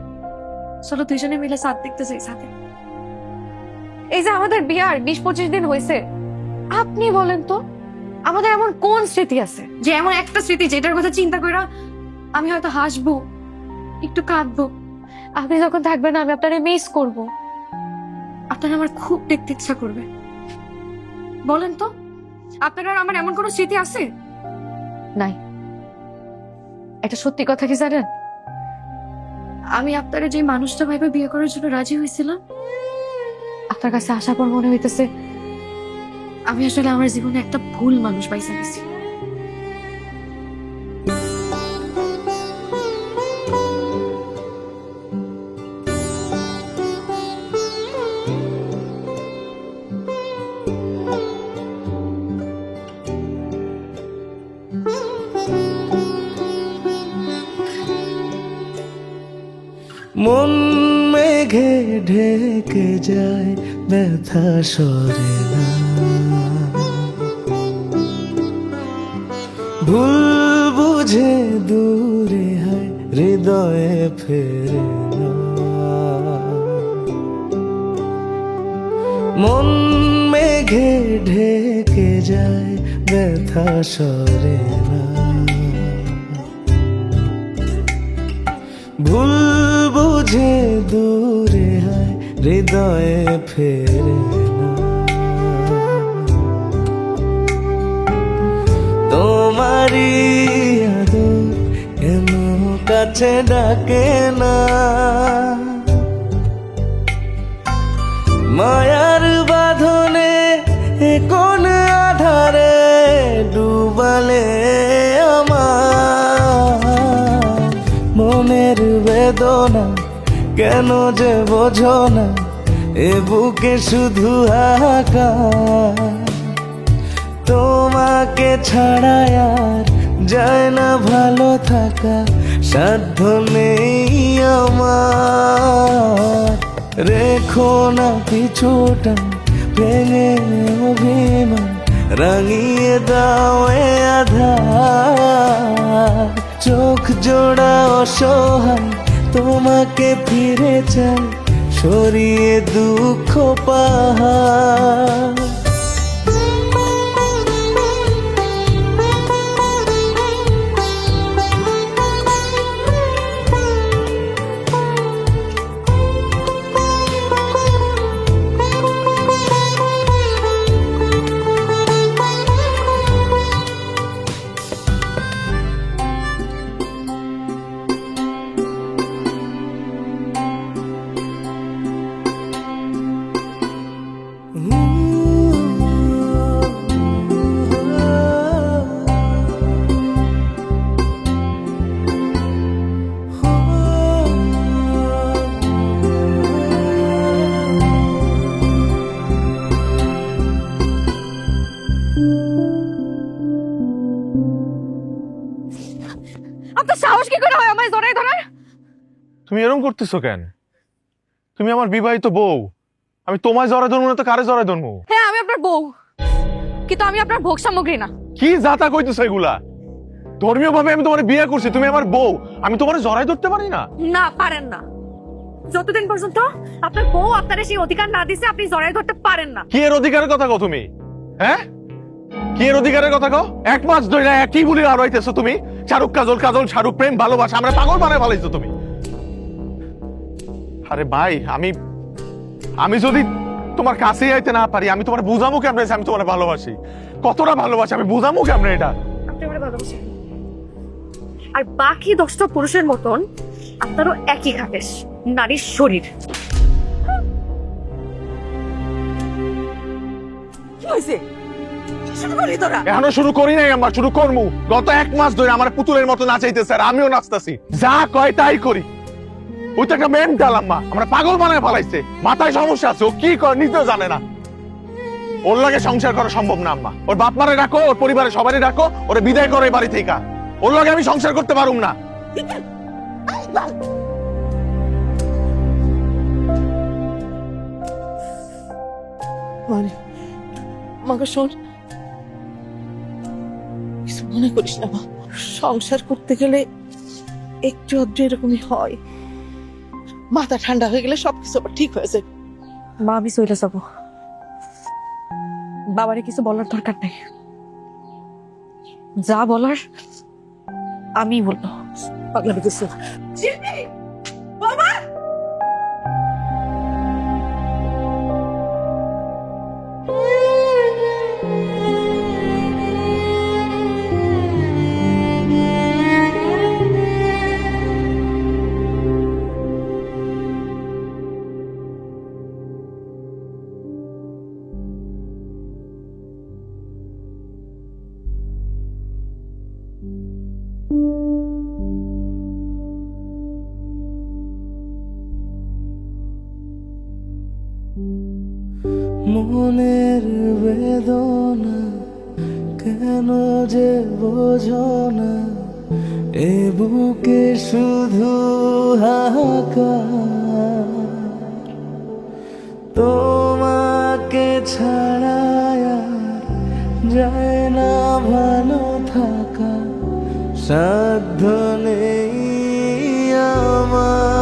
চলো দুইজনে মিলে চাঁদ দেখতে চাই সাথে? এই যে আমাদের বিয়ার 20-25 দিন হয়েছে, আপনি বলেন তো আমাদের এমন কোন স্মৃতি আছে যে এমন একটা স্মৃতি যেটার কথা চিন্তা করে আমি হয়তো হাসবো, একটু কাঁদবো, আপনি যখন থাকবেন আমি আপনারে মিস করব, আপনার আমার খুব দেখতে ইচ্ছা করবে? বলেন তো আপনার আর আমার এমন কোন স্মৃতি আছে? নাই। এটা সত্যি কথা কি জানেন, আমি আপনারা যে মানুষটা ভাইবে বিয়ে করার জন্য রাজি হয়েছিলাম, আপনার কাছে আসার পর মনে হইতেছে আমি আসলে আমার জীবনে একটা ভুল মানুষ পাইসা গেছি। মন মেঘে ঢেকে যায়, ব্যথা সরে না, ভুল বুঝে দূরে হয়, হৃদয়ে ফেরে না। মন মেঘে ঢেকে যায়, ব্যথা সরে না, ভুল বুঝে দূরে হয়, হৃদয়ে ফেরে না। তোমারই আদর কেন কাছে ডাকে না, মায়ার বাঁধনে কোন আধারে ডুবালে আমার মনের বেদনা, কেন যে বোঝো না এ বুকে শুধু হাহাকার। তোমাকে ছাড়া আর যায় না ভালো থাকা, সাধ্য নেই আমার। রেখো না পিছুটা, ভেঙে অভিমান, রাঙিয়ে দাও এ আধার। চোখ জোড়া অসহায়, তোমাকে ফিরে চাই, সরিয়ে দুঃখ পাহাড়। আপনার সাহস কি করে হয় আমায় জড়ায় ধরার? তুমি এরকম করতেছো কেন? তুমি আমার বিবাহিত বউ, আমি তোমায় জড়ায় ধরবো না তো কারে জড়ায় ধরবো? হ্যাঁ, আমি আপনার বউ, কিন্তু আমি আপনার ভোগ সামগ্রী না। কি যাতা কইতেছো এগুলা? ধর্মীয় ভাবে আমি তোমার বিয়ে করছি, তুমি আমার বউ, আমি তোমার জড়ায় ধরতে পারি না? না, পারেন না। যতদিন পর্যন্ত আপনার বউ আপনার সেই অধিকার না দিছে, আপনি জড়ায় ধরতে পারেন না। কি এর অধিকারের কথা কও তুমি? হ্যাঁ, কি এর অধিকারের কথা কও? 1 মাস ধরে একই বলি আড়াইতেছো তুমি, শাহরুখ কাজল, কাজল শাহরুখ, প্রেম ভালোবাসা, আমরা পাগল বানায় ফেলাইছো তুমি। আরে ভাই, আমি যদি তোমার কাছেই আইতে না পারি, আমি তোমার বুঝামু কেমনে যে আমি তোমার ভালোবাসি, কতটা ভালোবাসি আমি বুঝামু কেমনে এটা? আপনি আমার ভালোবাসেন, আর বাকি 10টা পুরুষের মতন আপনারও একই খাবেশ, নারীর শরীর। কি হয়েছে? কি শুরু করলি তোরা? এখনো শুরু করি নাই, আমরা শুরু করমু। গত 1 মাস ধরে আমার পুতুলের মতো নাচাইতেছে আর আমিও নাচতাছি, যা কয় তাই করি। ওই তো একটা মেন্টাল আম্মা, আমরা পাগল বানায় ফেলাইছে, মাথায় সমস্যা আছে, ও কি করে নিজেও জানে না। ওর লাগে সংসার করা সম্ভব না আম্মা। ওর বাপ মারে ডাকো, ওর পরিবারের সবারই ডাকো, ওরে বিদায় করো এই বাড়ি থেকে। ওর লাগে আমি সংসার করতে পারুম না। মানে মাকে শোন, কিছু মনে করিস না মা, সংসার করতে গেলে একটু আধটু এরকমই হয়, মাথা ঠান্ডা হয়ে গেলে সবকিছু আবার ঠিক হয়ে যায়। মা আমি চলে যাবো, বাবারে কিছু বলার দরকার নেই, যা বলার আমি বলবো। পাগলামি করছো? বাবা মনের বেদনা কেন যে বোঝো না, এ বুকে শুধু হাহাকার, তোমাকে ছাড়া আর যায় না ভালো থাকা, সাধ্য নেই আমার।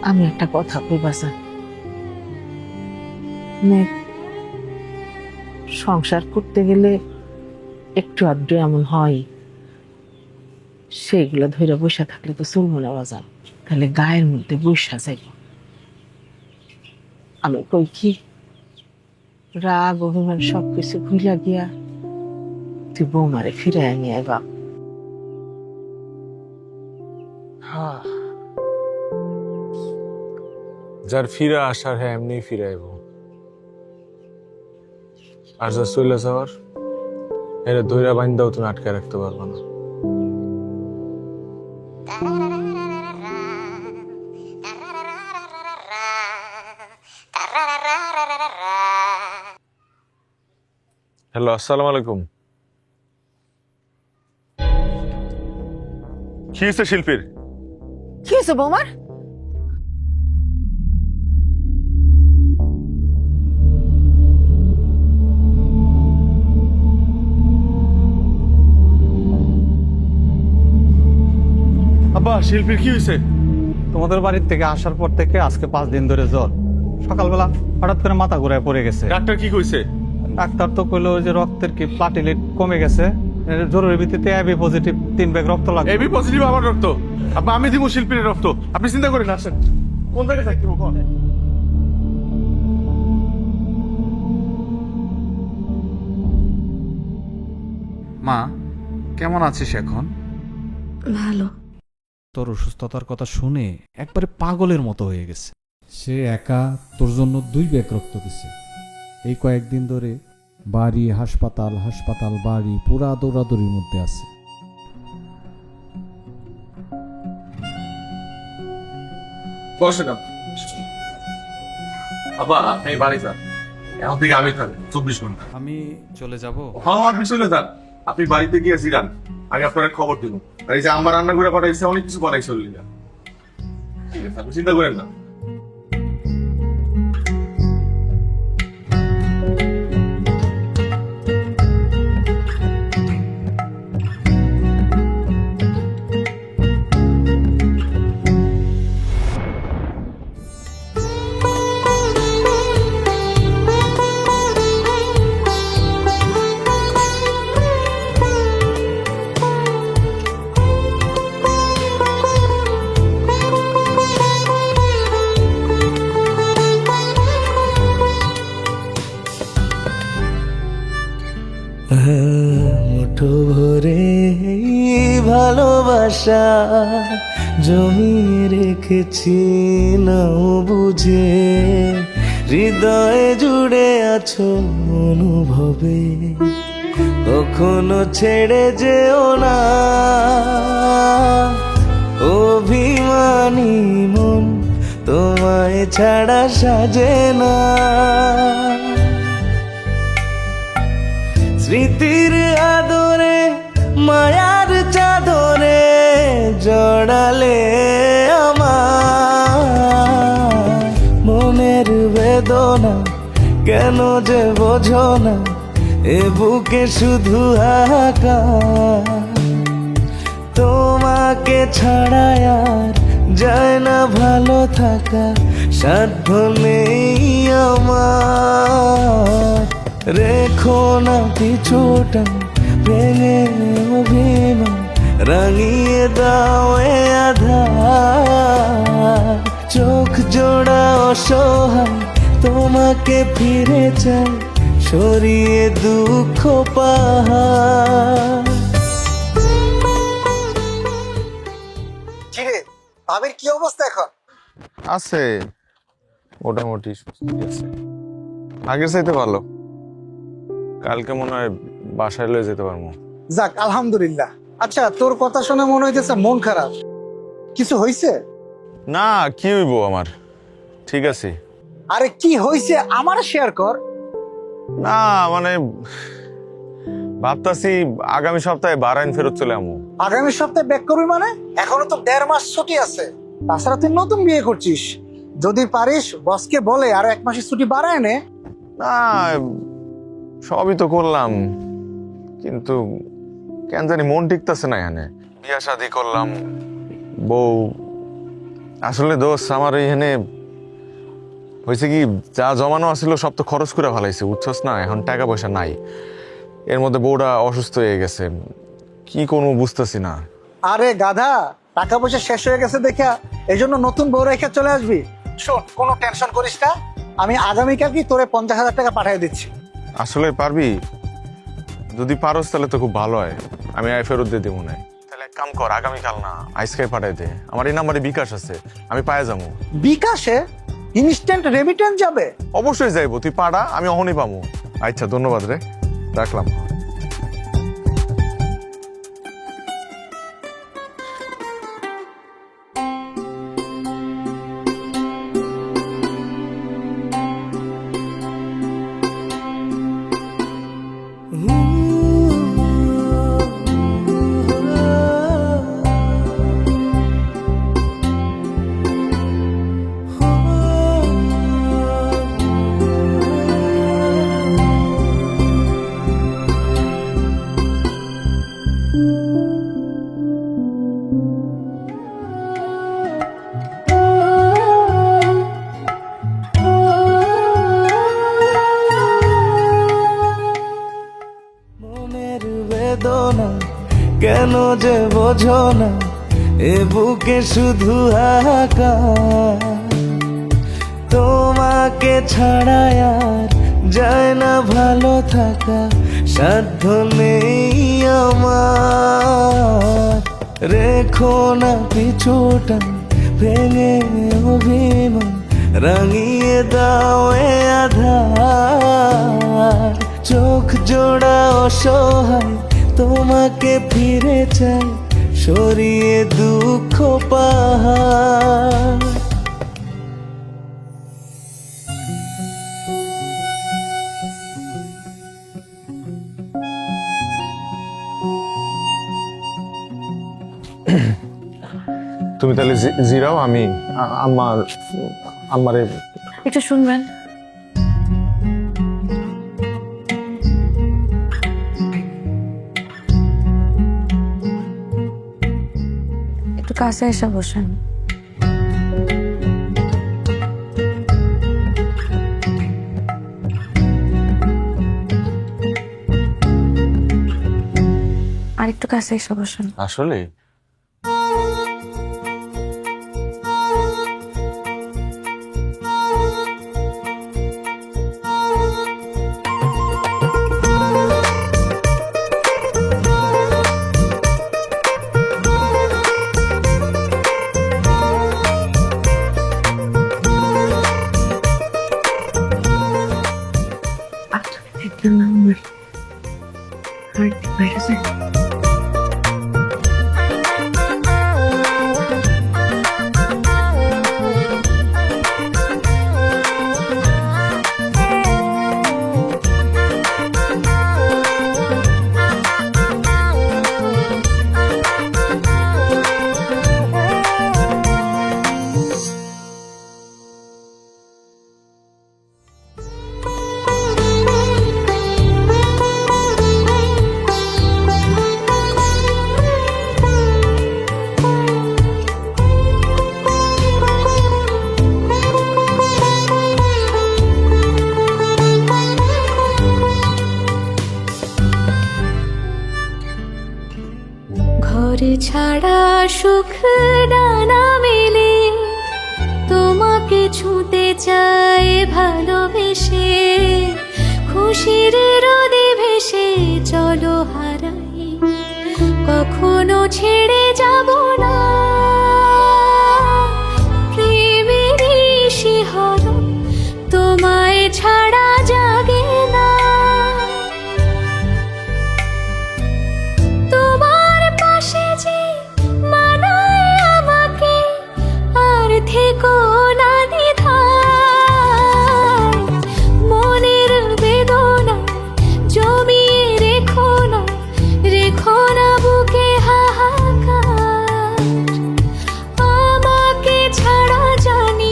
আমি একটা কথা কইবা চাই, সংসার করতে গেলে একটু আধটু এমন হয়, সেইগুলো ধরে বসে থাকলে তো চলবো না বাজান, তাহলে গায়ের মধ্যে বসা যাইব। আমি কই কি, রাগ অভিমান সবকিছু ভুলা গিয়া তুই বৌমারে ফিরে নিয়ে আয় বাপ। হ্যাঁ, যার ফিরে আসার হ্যাঁ এমনি ফিরে আইব, আর যা চলে যাওয়ার এটা দইরা বাইন্দাও তুমি আটকে রাখতে পারবো না। হ্যালো, আসসালামু আলাইকুম। কি হয়েছে শিল্পীর? কি হয়েছে বৌমার? আব্বা শিল্পীর কি হয়েছে? তোমাদের বাড়ির থেকে আসার পর থেকে আজকে 5 দিন ধরে জ্বর। সকালবেলা হঠাৎ করে মাথা ঘুরায় পড়ে গেছে। ডাক্তার কি কইছে? ডাক্তার তো কইলো যে রক্তের কি প্লাটিলেট কমে গেছে, জরুরি ভিত্তিতে এবি পজিটিভ 3 ব্যাগ রক্ত লাগবে। এবি পজিটিভ আমার রক্ত? আব্বা আমি দিব শিল্পীর রক্ত, আপনি চিন্তা করেন। আসেন, কোন জায়গায় থাকতে হবে? মা কেমন আছিস এখন? ভালো। তোর অসুস্থতার কথা শুনে একবারে পাগলের মতো হয়ে গেছে। সে একা তোর জন্য 2 ব্যাগ রক্ত দিছে। এই কয়েকদিন ধরে বাড়ি হাসপাতাল হাসপাতাল বাড়ি পুরা দৌড়াদৌড়ির মধ্যে আছে। বসে না আব্বা, আপনি বাড়ি যান, এখন থেকে আমি থাকি 24 ঘন্টা। আমি চলে যাব। হ্যাঁ আপনি চলে যান, আপনি বাড়িতে গিয়ে জিরান, আমি আপনার খবর দিব। আর এই যে আমার রান্না করে পাঠাইছে, অনেক কিছু বানাইছে অলরেডি, ঠিক আছে আপনি চিন্তা করেন না। মুঠো ভরে ভালোবাসা জমিয়ে রেখেছি নাও বুঝে, হৃদয়ে জুড়ে আছো অনুভবে, কখনো ছেড়ে যেও না। অভিমানী মন তোমায় ছাড়া সাজে না। স্মৃতির আদরে মায়ার চাদরে জড়ালে আমার মনের বেদনা, কেন যে বোঝো না এ বুকে শুধু হাহাকার। তোমাকে ছাড়া আর যায় না ভালো থাকা, সাধ্য নেই আমার। রেখো না পিছুটা ভেঙে অভিমান, রাঙিয়ে দাও এ আধার। চোখ জোড়া অসহায় তোমাকে ফিরে চাই, সরিয়ে দুঃখ পাহাড়। কিরে ভাবির কি অবস্থা এখন? আছে মোটামুটি সুস্থ আছে, আগের চাইতে ভালো। কালকে মনে হয় বাসায় লয়ে যেতে পারবো। যাক আলহামদুলিল্লাহ। আচ্ছা তোর কথা শুনে মনে হইতেছে মন খারাপ, কিছু হইছে? না কি হইব, আমার ঠিক আছে। আরে কি হইছে আমার শেয়ার কর। না মানে ভাবতাছি আগামী সপ্তাহে বারাইন ফেরত চলে আমু। আগামী সপ্তাহে ব্যাক করবি মানে? এখনো তো 1.5 মাস ছুটি আছে, তাছাড়া তুই নতুন বিয়ে করছিস। যদি পারিস বসকে বলে আরো 1 মাসের ছুটি বাড়ায় নে। না সবই তো করলাম, কিন্তু কেন জানি মন টিকতেছে না। এখানে বিয়া শাদি করলাম, বউ। আসলে দোষ আমার এখানে হয়েছে কি, যা জমানো আসছিল সব তো খরচ করে ফেলাইছে, বুঝছস না। এখন টাকা পয়সা নাই, এর মধ্যে বউটা অসুস্থ হয়ে গেছে, কি করবো বুঝতেছি না। আরে গাধা, টাকা পয়সা শেষ হয়ে গেছে দেখা এই জন্য নতুন বউ রেখে চলে আসবি? শোন, কোনো টেনশন করিস না, আমি আগামীকাল কি তোরে 50,000 টাকা পাঠিয়ে দিচ্ছি। আসলে পারবি? যদি পারস তাহলে তো খুব ভালো হয়, আমি ফেরত দিয়ে দেবো না। তাহলে এক কাম কর, আগামীকাল না আজকে পাঠাই দে। আমার এই নাম্বারে বিকাশ আছে, আমি পায়ে যাবো। বিকাশে ইনস্ট্যান্ট রেমিটেন্স যাবে? অবশ্যই যাইবো, তুই পাড়া, আমি অহনই পাবো। আচ্ছা ধন্যবাদ রে, রাখলাম। যে বোঝো না এ বুকে শুধু হাহাকার তোমাকে ছাড়া আর যায় না ভালো থাকা সাধ্য নেই আমার রেখো না পিছুটা ভেঙে অভিমান রাঙিয়ে দাও এ আধার চোখ জোড়া অসহায় তোমাকে ফিরে চাই সরিয়ে দুঃখ পাহাড় তুমি তাহলে জিরাও, আমি আমারে একটু শুনবেন। একটু কাছে এসে বসেন। আর একটু কাছে এসে বসেন। আসলে ঘর ছাড়া সুখ ডানা মেলে তোমাকে ছুঁতে চাই ভালোবেসে খুশির রোদে ভেসে চলো হারাই কখনো ছেড়ে যাব না প্রেমেরই শিহরণ তোমায় ছাড়া জাগে না তোমার পাশে যে মানায় আমাকে আর থেকো না দ্বিধায় মনের বেদনা জমিয়ে রেখো না বুকে হাহাকার আমাকে ছাড়া জানি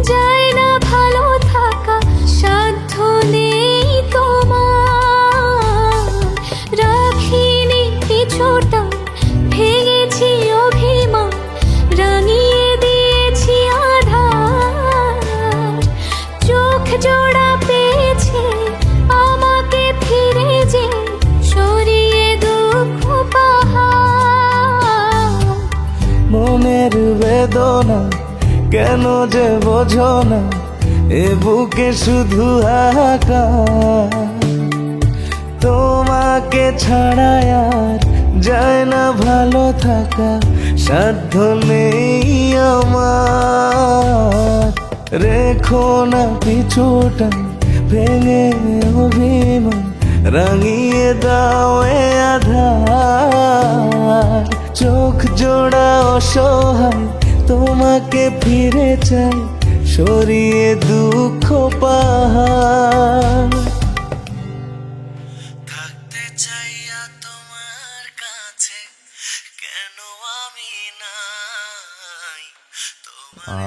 যায় না ভালো থাকা সাধ্য নেই তোমার রাখিনি কিছুটা ভেঙেছি অভিমান রাঙিয়ে দিয়েছি আধার চোখ জোড়া পেয়েছে আমাকে ফিরে যে সরিয়ে দুঃখ পাহাড় মনের বেদনা কেন যে বোঝো না এ বুকে শুধু হাহাকার তোমাকে ছাড়া আর যায় না ভালো থাকা সাধ্য নেই আমার রেখো না পিছুটা ভেঙে অভিমান রাঙিয়ে দাও এ আধার চোখ জোড়া অসহায় তোমাকে ফিরে চাই সরিয়ে দুঃখ পাহাড় থাকতে চাইয়া তোমার কাছে কেন আমি নাই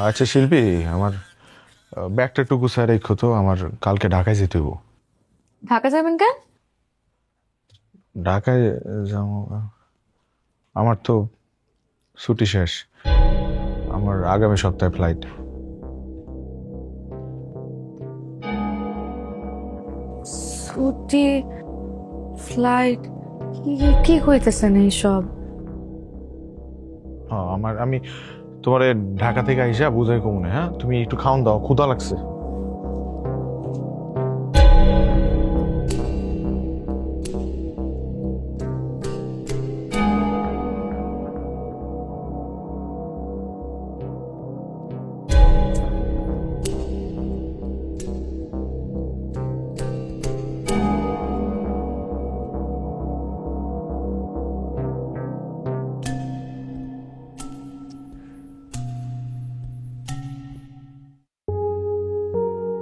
আচ্ছা শিল্পী, আমার ব্যাগটা একটু গুছায় রেখো তো, আমার কালকে ঢাকায় যেতে হবো। ঢাকা যাবেন কেন? ঢাকায় যাবো, আমার তো ছুটি শেষ, আমার আগামী সপ্তাহে ফ্লাইট। ছুটি ফ্লাইট কি কইতেছেন এইসব? হ্যাঁ আমি তোমার ঢাকা থেকে আইসা বুঝাই কমুনে। হ্যাঁ, তুমি একটু খাওন দাও, ক্ষুধা লাগছে।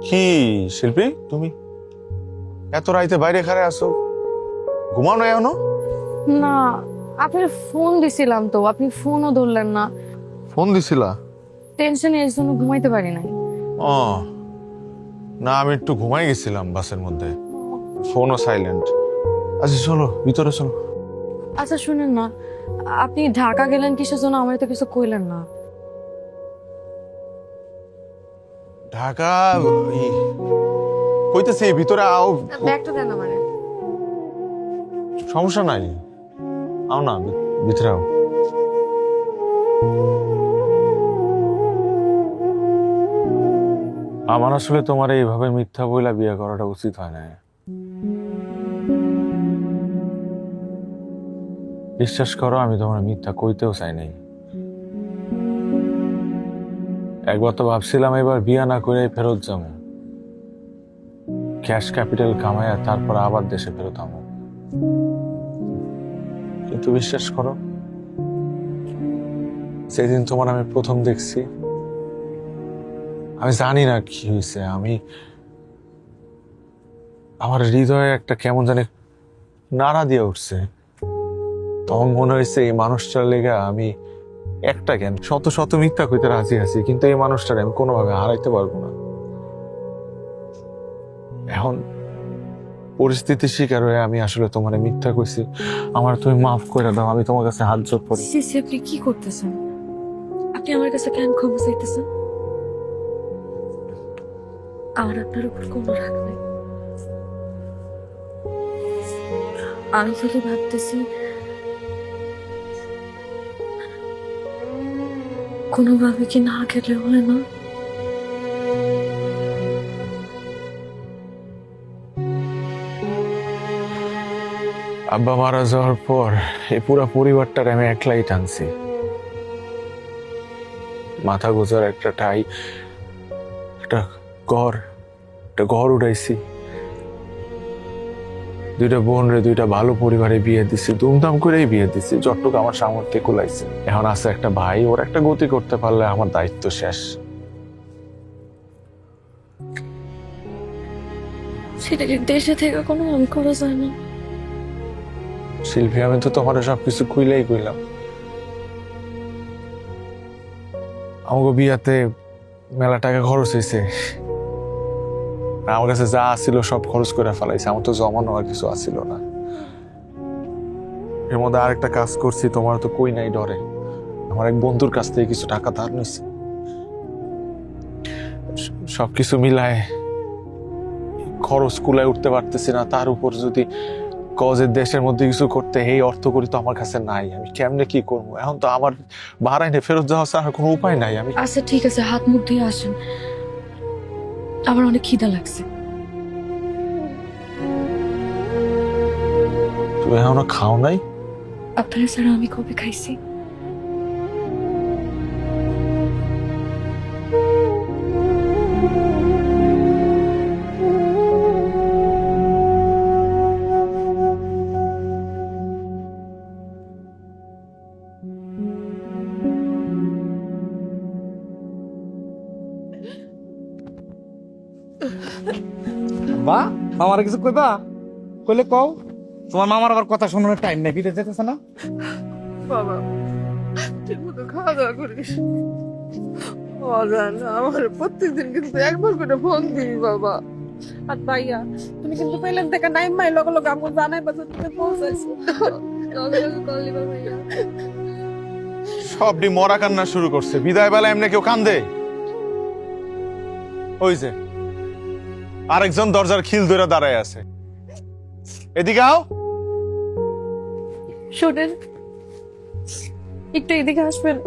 কি শিল্পী, তুমি এত রাইতে বাইরে খারে আসো? ঘুমাও না এখনো? না, আপনি ফোন দিছিলাম তো, আপনি ফোনও ধরলেন না। ফোন দিছিলা? টেনশনে এর জন্য ঘুমাইতে পারি নাই। ও না, আমি একটু ঘুমাই গেছিলাম বাসের মধ্যে, ফোনও সাইলেন্ট। আচ্ছা চলো ভিতরে চলো। আচ্ছা শুনেন না, আপনি ঢাকা গেলেন কিসের জন্য? আমার তো কিছু কইলেন না। ঢাকা কইতেছি, ভিতরে আও। ব্যাগটা দেন আমারে। সমস্যা নাই, আও না, ভিতরে আও। আমার আসলে তোমার এইভাবে মিথ্যা বইলা বিয়ে করাটা উচিত হয় না। বিশ্বাস করো, আমি তোমার মিথ্যা কইতেও চাই নাই। একবার তো ভাবছিলাম এবার বিয়া না করে ফেরত যাবো, ক্যাশ ক্যাপিটাল কামাইয়া তারপর আবার দেশে ফেরত আমো। কিন্তু বিশ্বাস করো, সেদিন তোমার আমি প্রথম দেখছি, আমি জানি না কি হয়েছে, আমার হৃদয়ে একটা কেমন জানি নাড়া দিয়ে উঠছে। তখন মনে হয়েছে এই মানুষটার লেগে আমি একটা কেন শত শত মিথ্যা কইতে রাজি আছি, কিন্তু এই মানুষটার আমি কোনোভাবে হারাইতে পারবো না। এখন পরিস্থিতির শিকার হয়ে আমি আসলে তোমার মিথ্যা কইছি, আমার তুমি মাফ করে দাও। আমি তোমার কাছে হাত জোড় করি। আপনি কি করতেছেন? আপনি আমার কাছে কেন ক্ষমা চাইতেছেন? আমার আপনার উপর কোনো রাগ নাই। আমি খালি ভাবতেছি কোনোভাবে কি না গেলে হয় না? আব্বা মারা যাওয়ার পর এই পুরা পরিবারটার আমি একলাই টানছি। মাথা গোজার একটা ঠাই, একটা ঘর উঠাইছি, দুইটা বোন রে দুইটা ভালো পরিবারে বিয়ে দিছি, ধুমধাম করেই বিয়ে দিছি, যতটুকু আমার সামর্থ্যে কুলাইছে। এখন আছে একটা ভাই, ওর একটা গতি করতে পারলে আমার দায়িত্ব শেষ। সেটা কি দেশে থেকে কোনো আমি করা যায় না? শিল্পী, আমি তো তোমার সবকিছু কইলাই কইলাম। আমাকে বিয়াতে মেলা টাকা খরচ হয়েছে, আমার কাছে যা আসছিল সব খরচ করে ফেলাইছে, আমার তো জমানো আর কিছু আসছিল না। এর মধ্যে আরেকটা কাজ করছি, তোমার তো কই নাই ডরে, আমার এক বন্ধুর কাছ থেকে কিছু টাকা ধার নিছি। সবকিছু মিলায় খরচ কুলায় উঠতে পারতেছি না, তার উপর যদি কজের দেশের মধ্যে কিছু করতে, এই অর্থ করি তো আমার কাছে নাই, আমি কেমনে কি করবো? এখন তো আমার বাহারাইনে ফেরত যাওয়া ছাড়া কোনো উপায় নাই। আমি আচ্ছা ঠিক আছে, হাত মুখ দিয়ে আসেন, আমার অনেক খিদা লাগছে। তুমি এখনো খাও নাই? আপনারা ছাড়া আমি কবে খাইছি? বা মামার কিছু কইবা? কইলে কও, তোমার মামার আবার কথা শোনানোর টাইম নেই, বিদেশ যেতেছে না। বাবা ঠিক মতো খাওয়া দাওয়া করিস। আমার প্রত্যেকদিন কিন্তু একবার করে ফোন দিবি বাবা। আর ভাইয়া তুমি কিন্তু পেলেন থেকে নাইম মাই লগে লগে আমগো জানাই বাজে তুমি পৌঁছাইছো। সবটি মরা কান্না শুরু করছে, বিদায় বেলা এমনি কেউ কান্দে? ওই যে আরেকজন দরজার খিল ধরে দাঁড়ায় আছে, এদিকে আও। শোনেন, একটু এদিকে আসবেন?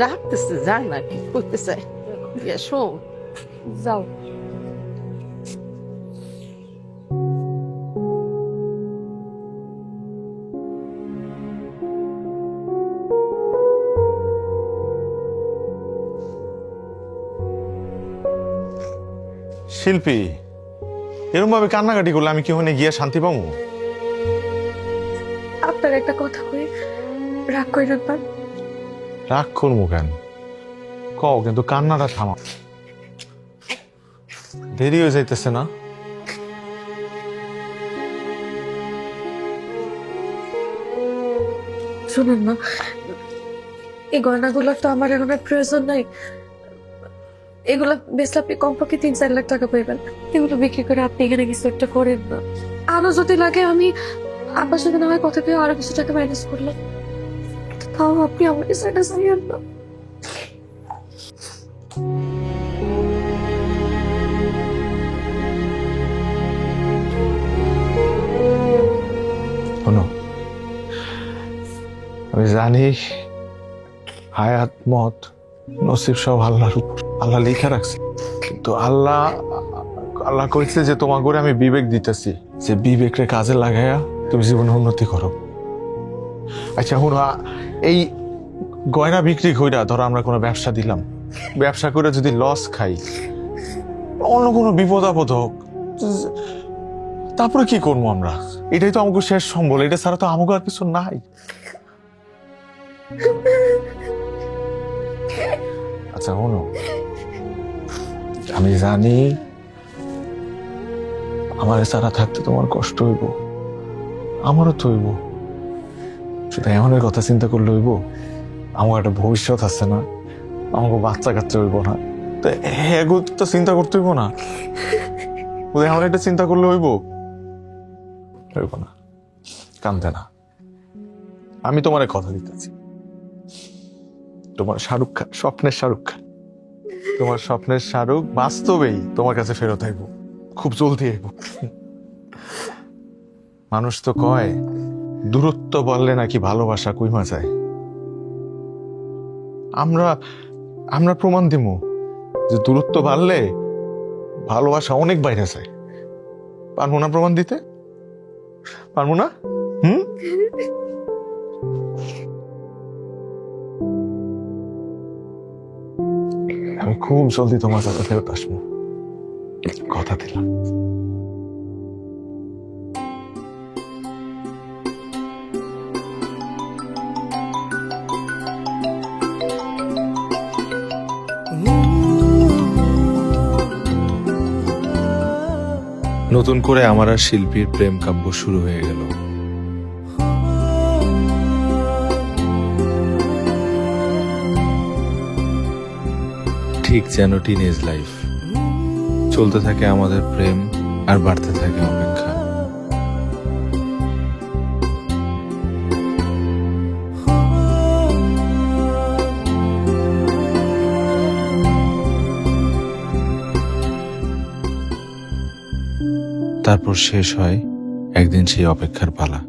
ডাকতেছে, যায় না কি করতে চাই? শোন, যাও। শিল্পী, এরকম ভাবে কান্নাকাটি করলে আমি কি ওখানে গিয়ে শান্তি পাবো? আপনার একটা কথা কই, রাগ কইরেন না। রাগ করবো কেন? কও, কিন্তু কান্নাটা থামা। দেরি হয়ে যাইতেছে না? শুনুন না, এই গয়নাগুলোর তো আমার এখন আর প্রয়োজন নাই। এগুলা বেচলে আপনি কমপক্ষে 3-4 লাখ টাকা পাইবেন। এগুলো বিক্রি করে আপনি এখানে কিছু একটা করেন না। আরো যদি লাগে আমি আব্বার সাথে না হয় কথা পেয়ে আরো কিছু টাকা ম্যানেজ করলাম, তাও আপনি আমার কাছে এটা চাইয়েন না। শোনো, আমি জানি হায়াত মত নসিব সব আল্লাহর উপর, আল্লাহ লিখে রাখছে। কিন্তু আল্লাহ কইছে যে তোমার করে আমি বিবেক দিতেছি, যে বিবেকরে কাজে লাগাইয়া তুমি জীবনে উন্নতি করো। আচ্ছা শুনো, এই গয়না বিক্রি কইরা ধরো আমরা কোনো ব্যবসা দিলাম, ব্যবসা করে যদি লস খাই, অন্য কোনো বিপদ আপদ হোক, তারপরে কি করবো আমরা? এটাই তো আমাকে শেষ সম্বল, এটা ছাড়া তো আমাকে আর কিছু নাই। আচ্ছা শোনো, আমি জানি আমার সারা থাকতে তোমার কষ্ট হইব, আমারও তো হইব। শুধু এমনের কথা চিন্তা করলে হইব? আমার একটা ভবিষ্যৎ আছে না, আমাকে বাচ্চা কাচ্চা হইব না, তো এগো তো চিন্তা করতে হইব না? এমন একটা চিন্তা করলে হইব? হইব না, কান্দে না। আমি তোমার কথা দিতেছি, তোমার শাহরুখ খান, স্বপ্নের শাহরুখ খান, তোমার স্বপ্নের শাহরুখ বাস্তবেই তোমার কাছে ফেরত আইব, খুব জলদি আইব। মানুষ তো কয় দূরত্ব বললে নাকি ভালোবাসা কইমা যায়। আমরা প্রমাণ দিব যে দূরত্ব বাড়লে ভালোবাসা অনেক বাইরে যায়। পারবো না প্রমাণ দিতে? পারবো না? আমি খুব জলদি তোমার কাছে ফেরত আসবো, কথা দিলাম। নতুন করে আমার আর শিল্পীর প্রেম কাব্য শুরু হয়ে গেল। ঠিক যেন টিনেজ লাইফ, চলতে থাকে আমাদের প্রেম আর বাড়তে থাকে অপেক্ষা। তারপর শেষ হয় একদিন সেই অপেক্ষার পালা।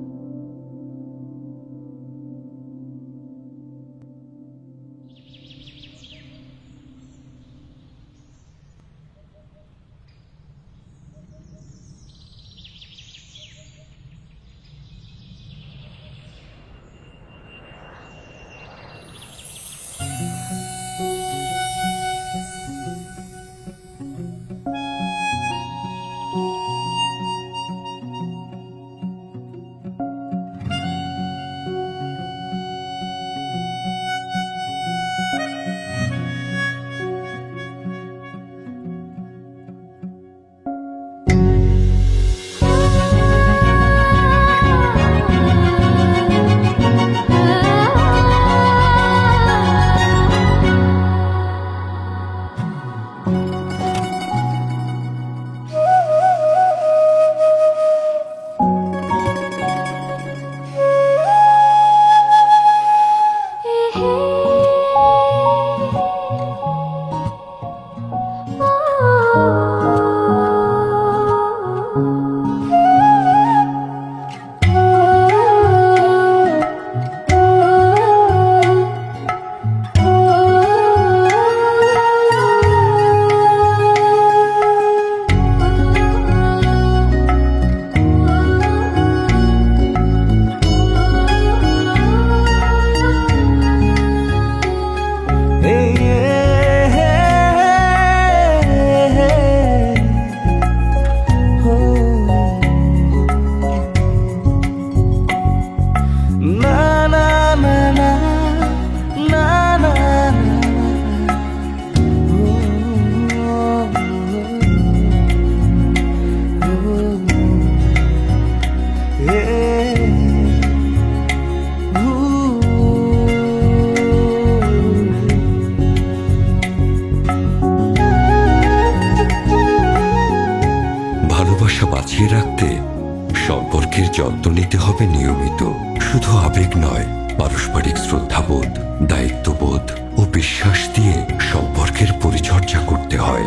যত্ন নিতে হবে নিয়মিত। শুধু আবেগ নয়, পারস্পরিক শ্রদ্ধাবোধ, দায়িত্ববোধ ও বিশ্বাস দিয়ে সম্পর্কের পরিচর্যা করতে হয়।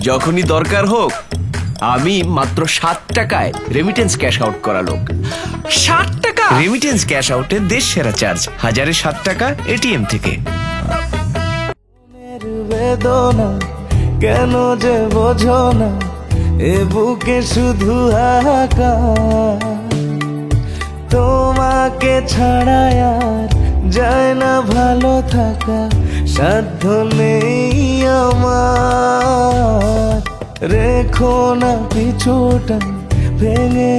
যখনই দরকার হোক, আমি মাত্র 7 টাকায় রেমিটেন্স ক্যাশ আউট করা লোক। 7 টাকা রেমিটেন্স ক্যাশ আউটের দেশ সেরা চার্জ, 1007 টাকা এটিএম থেকে। বেদনা কেন যে বোঝো না, এ বুকে শুধু হাহাকার। তোমাকে ছাড়া আর যায় না ভালো থাকা, সাধ্য নেই আমার। রেখো না পিছুটা ভেঙে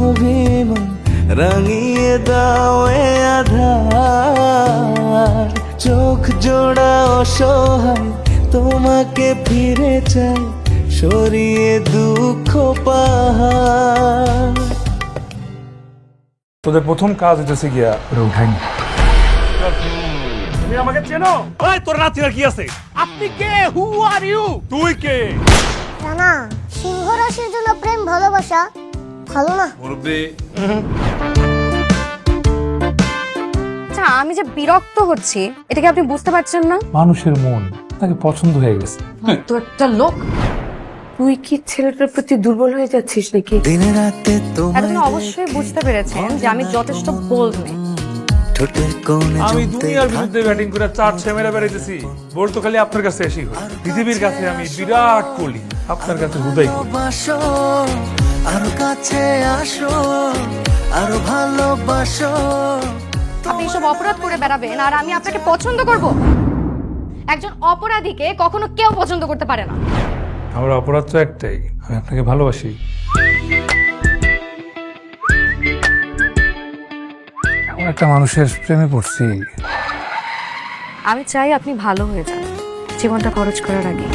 অভিমান, রাঙিয়ে দাও এ আধার। চোখ জোড়া অসহায়, তোমাকে ফিরে চাই, সরিয়ে দুঃখ পাহাড়। তোদের প্রথম কাজ হচ্ছে গিয়া ওরা উঠাইনি। তুমি আমাকে চেনো? ওই তোর রাত্রিরা কি আছে? আপনি কে? হু আর ইউ? তুই কে? না, সিংহ রাশির জন্য প্রেম ভালোবাসা ভালো না। আচ্ছা, আমি যে বিরক্ত হচ্ছি এটা কি আপনি বুঝতে পারছেন না? মানুষের মন তাকে পছন্দ হয়ে গেছে। তো একটা লোক, তুই কি ছেলেটার প্রতি দুর্বল হয়ে যাচ্ছিস নাকি? দিনে রাতে এখন অবশ্যই বুঝতে পেরেছেন যে আমি যথেষ্ট বোল্ড নই। আমি দুনিয়ার বিরুদ্ধে ব্যাটিং করে 4-6 মেরে বেড়াইতেছি, বল তো খালি আপনার কাছে এসেই হয়। পৃথিবীর কাছে আমি বিরাট কোহলি, আপনার কাছে হুদাই কোহলি। আরো কাছে আসো, আরো ভালোবাসো। আপনি এসব অপরাধ করে বেড়াবেন আর আমি আপনাকে পছন্দ করব? একজন অপরাধীকে কখনো কেউ পছন্দ করতে পারে না। আমার অপরাধ তো একটাই, আমি আপনাকে ভালোবাসি। এমন একটা মানুষের প্রেমে পড়ছি। আমি চাই আপনি ভালো হয়ে যান জীবনটা খরচ করার আগে।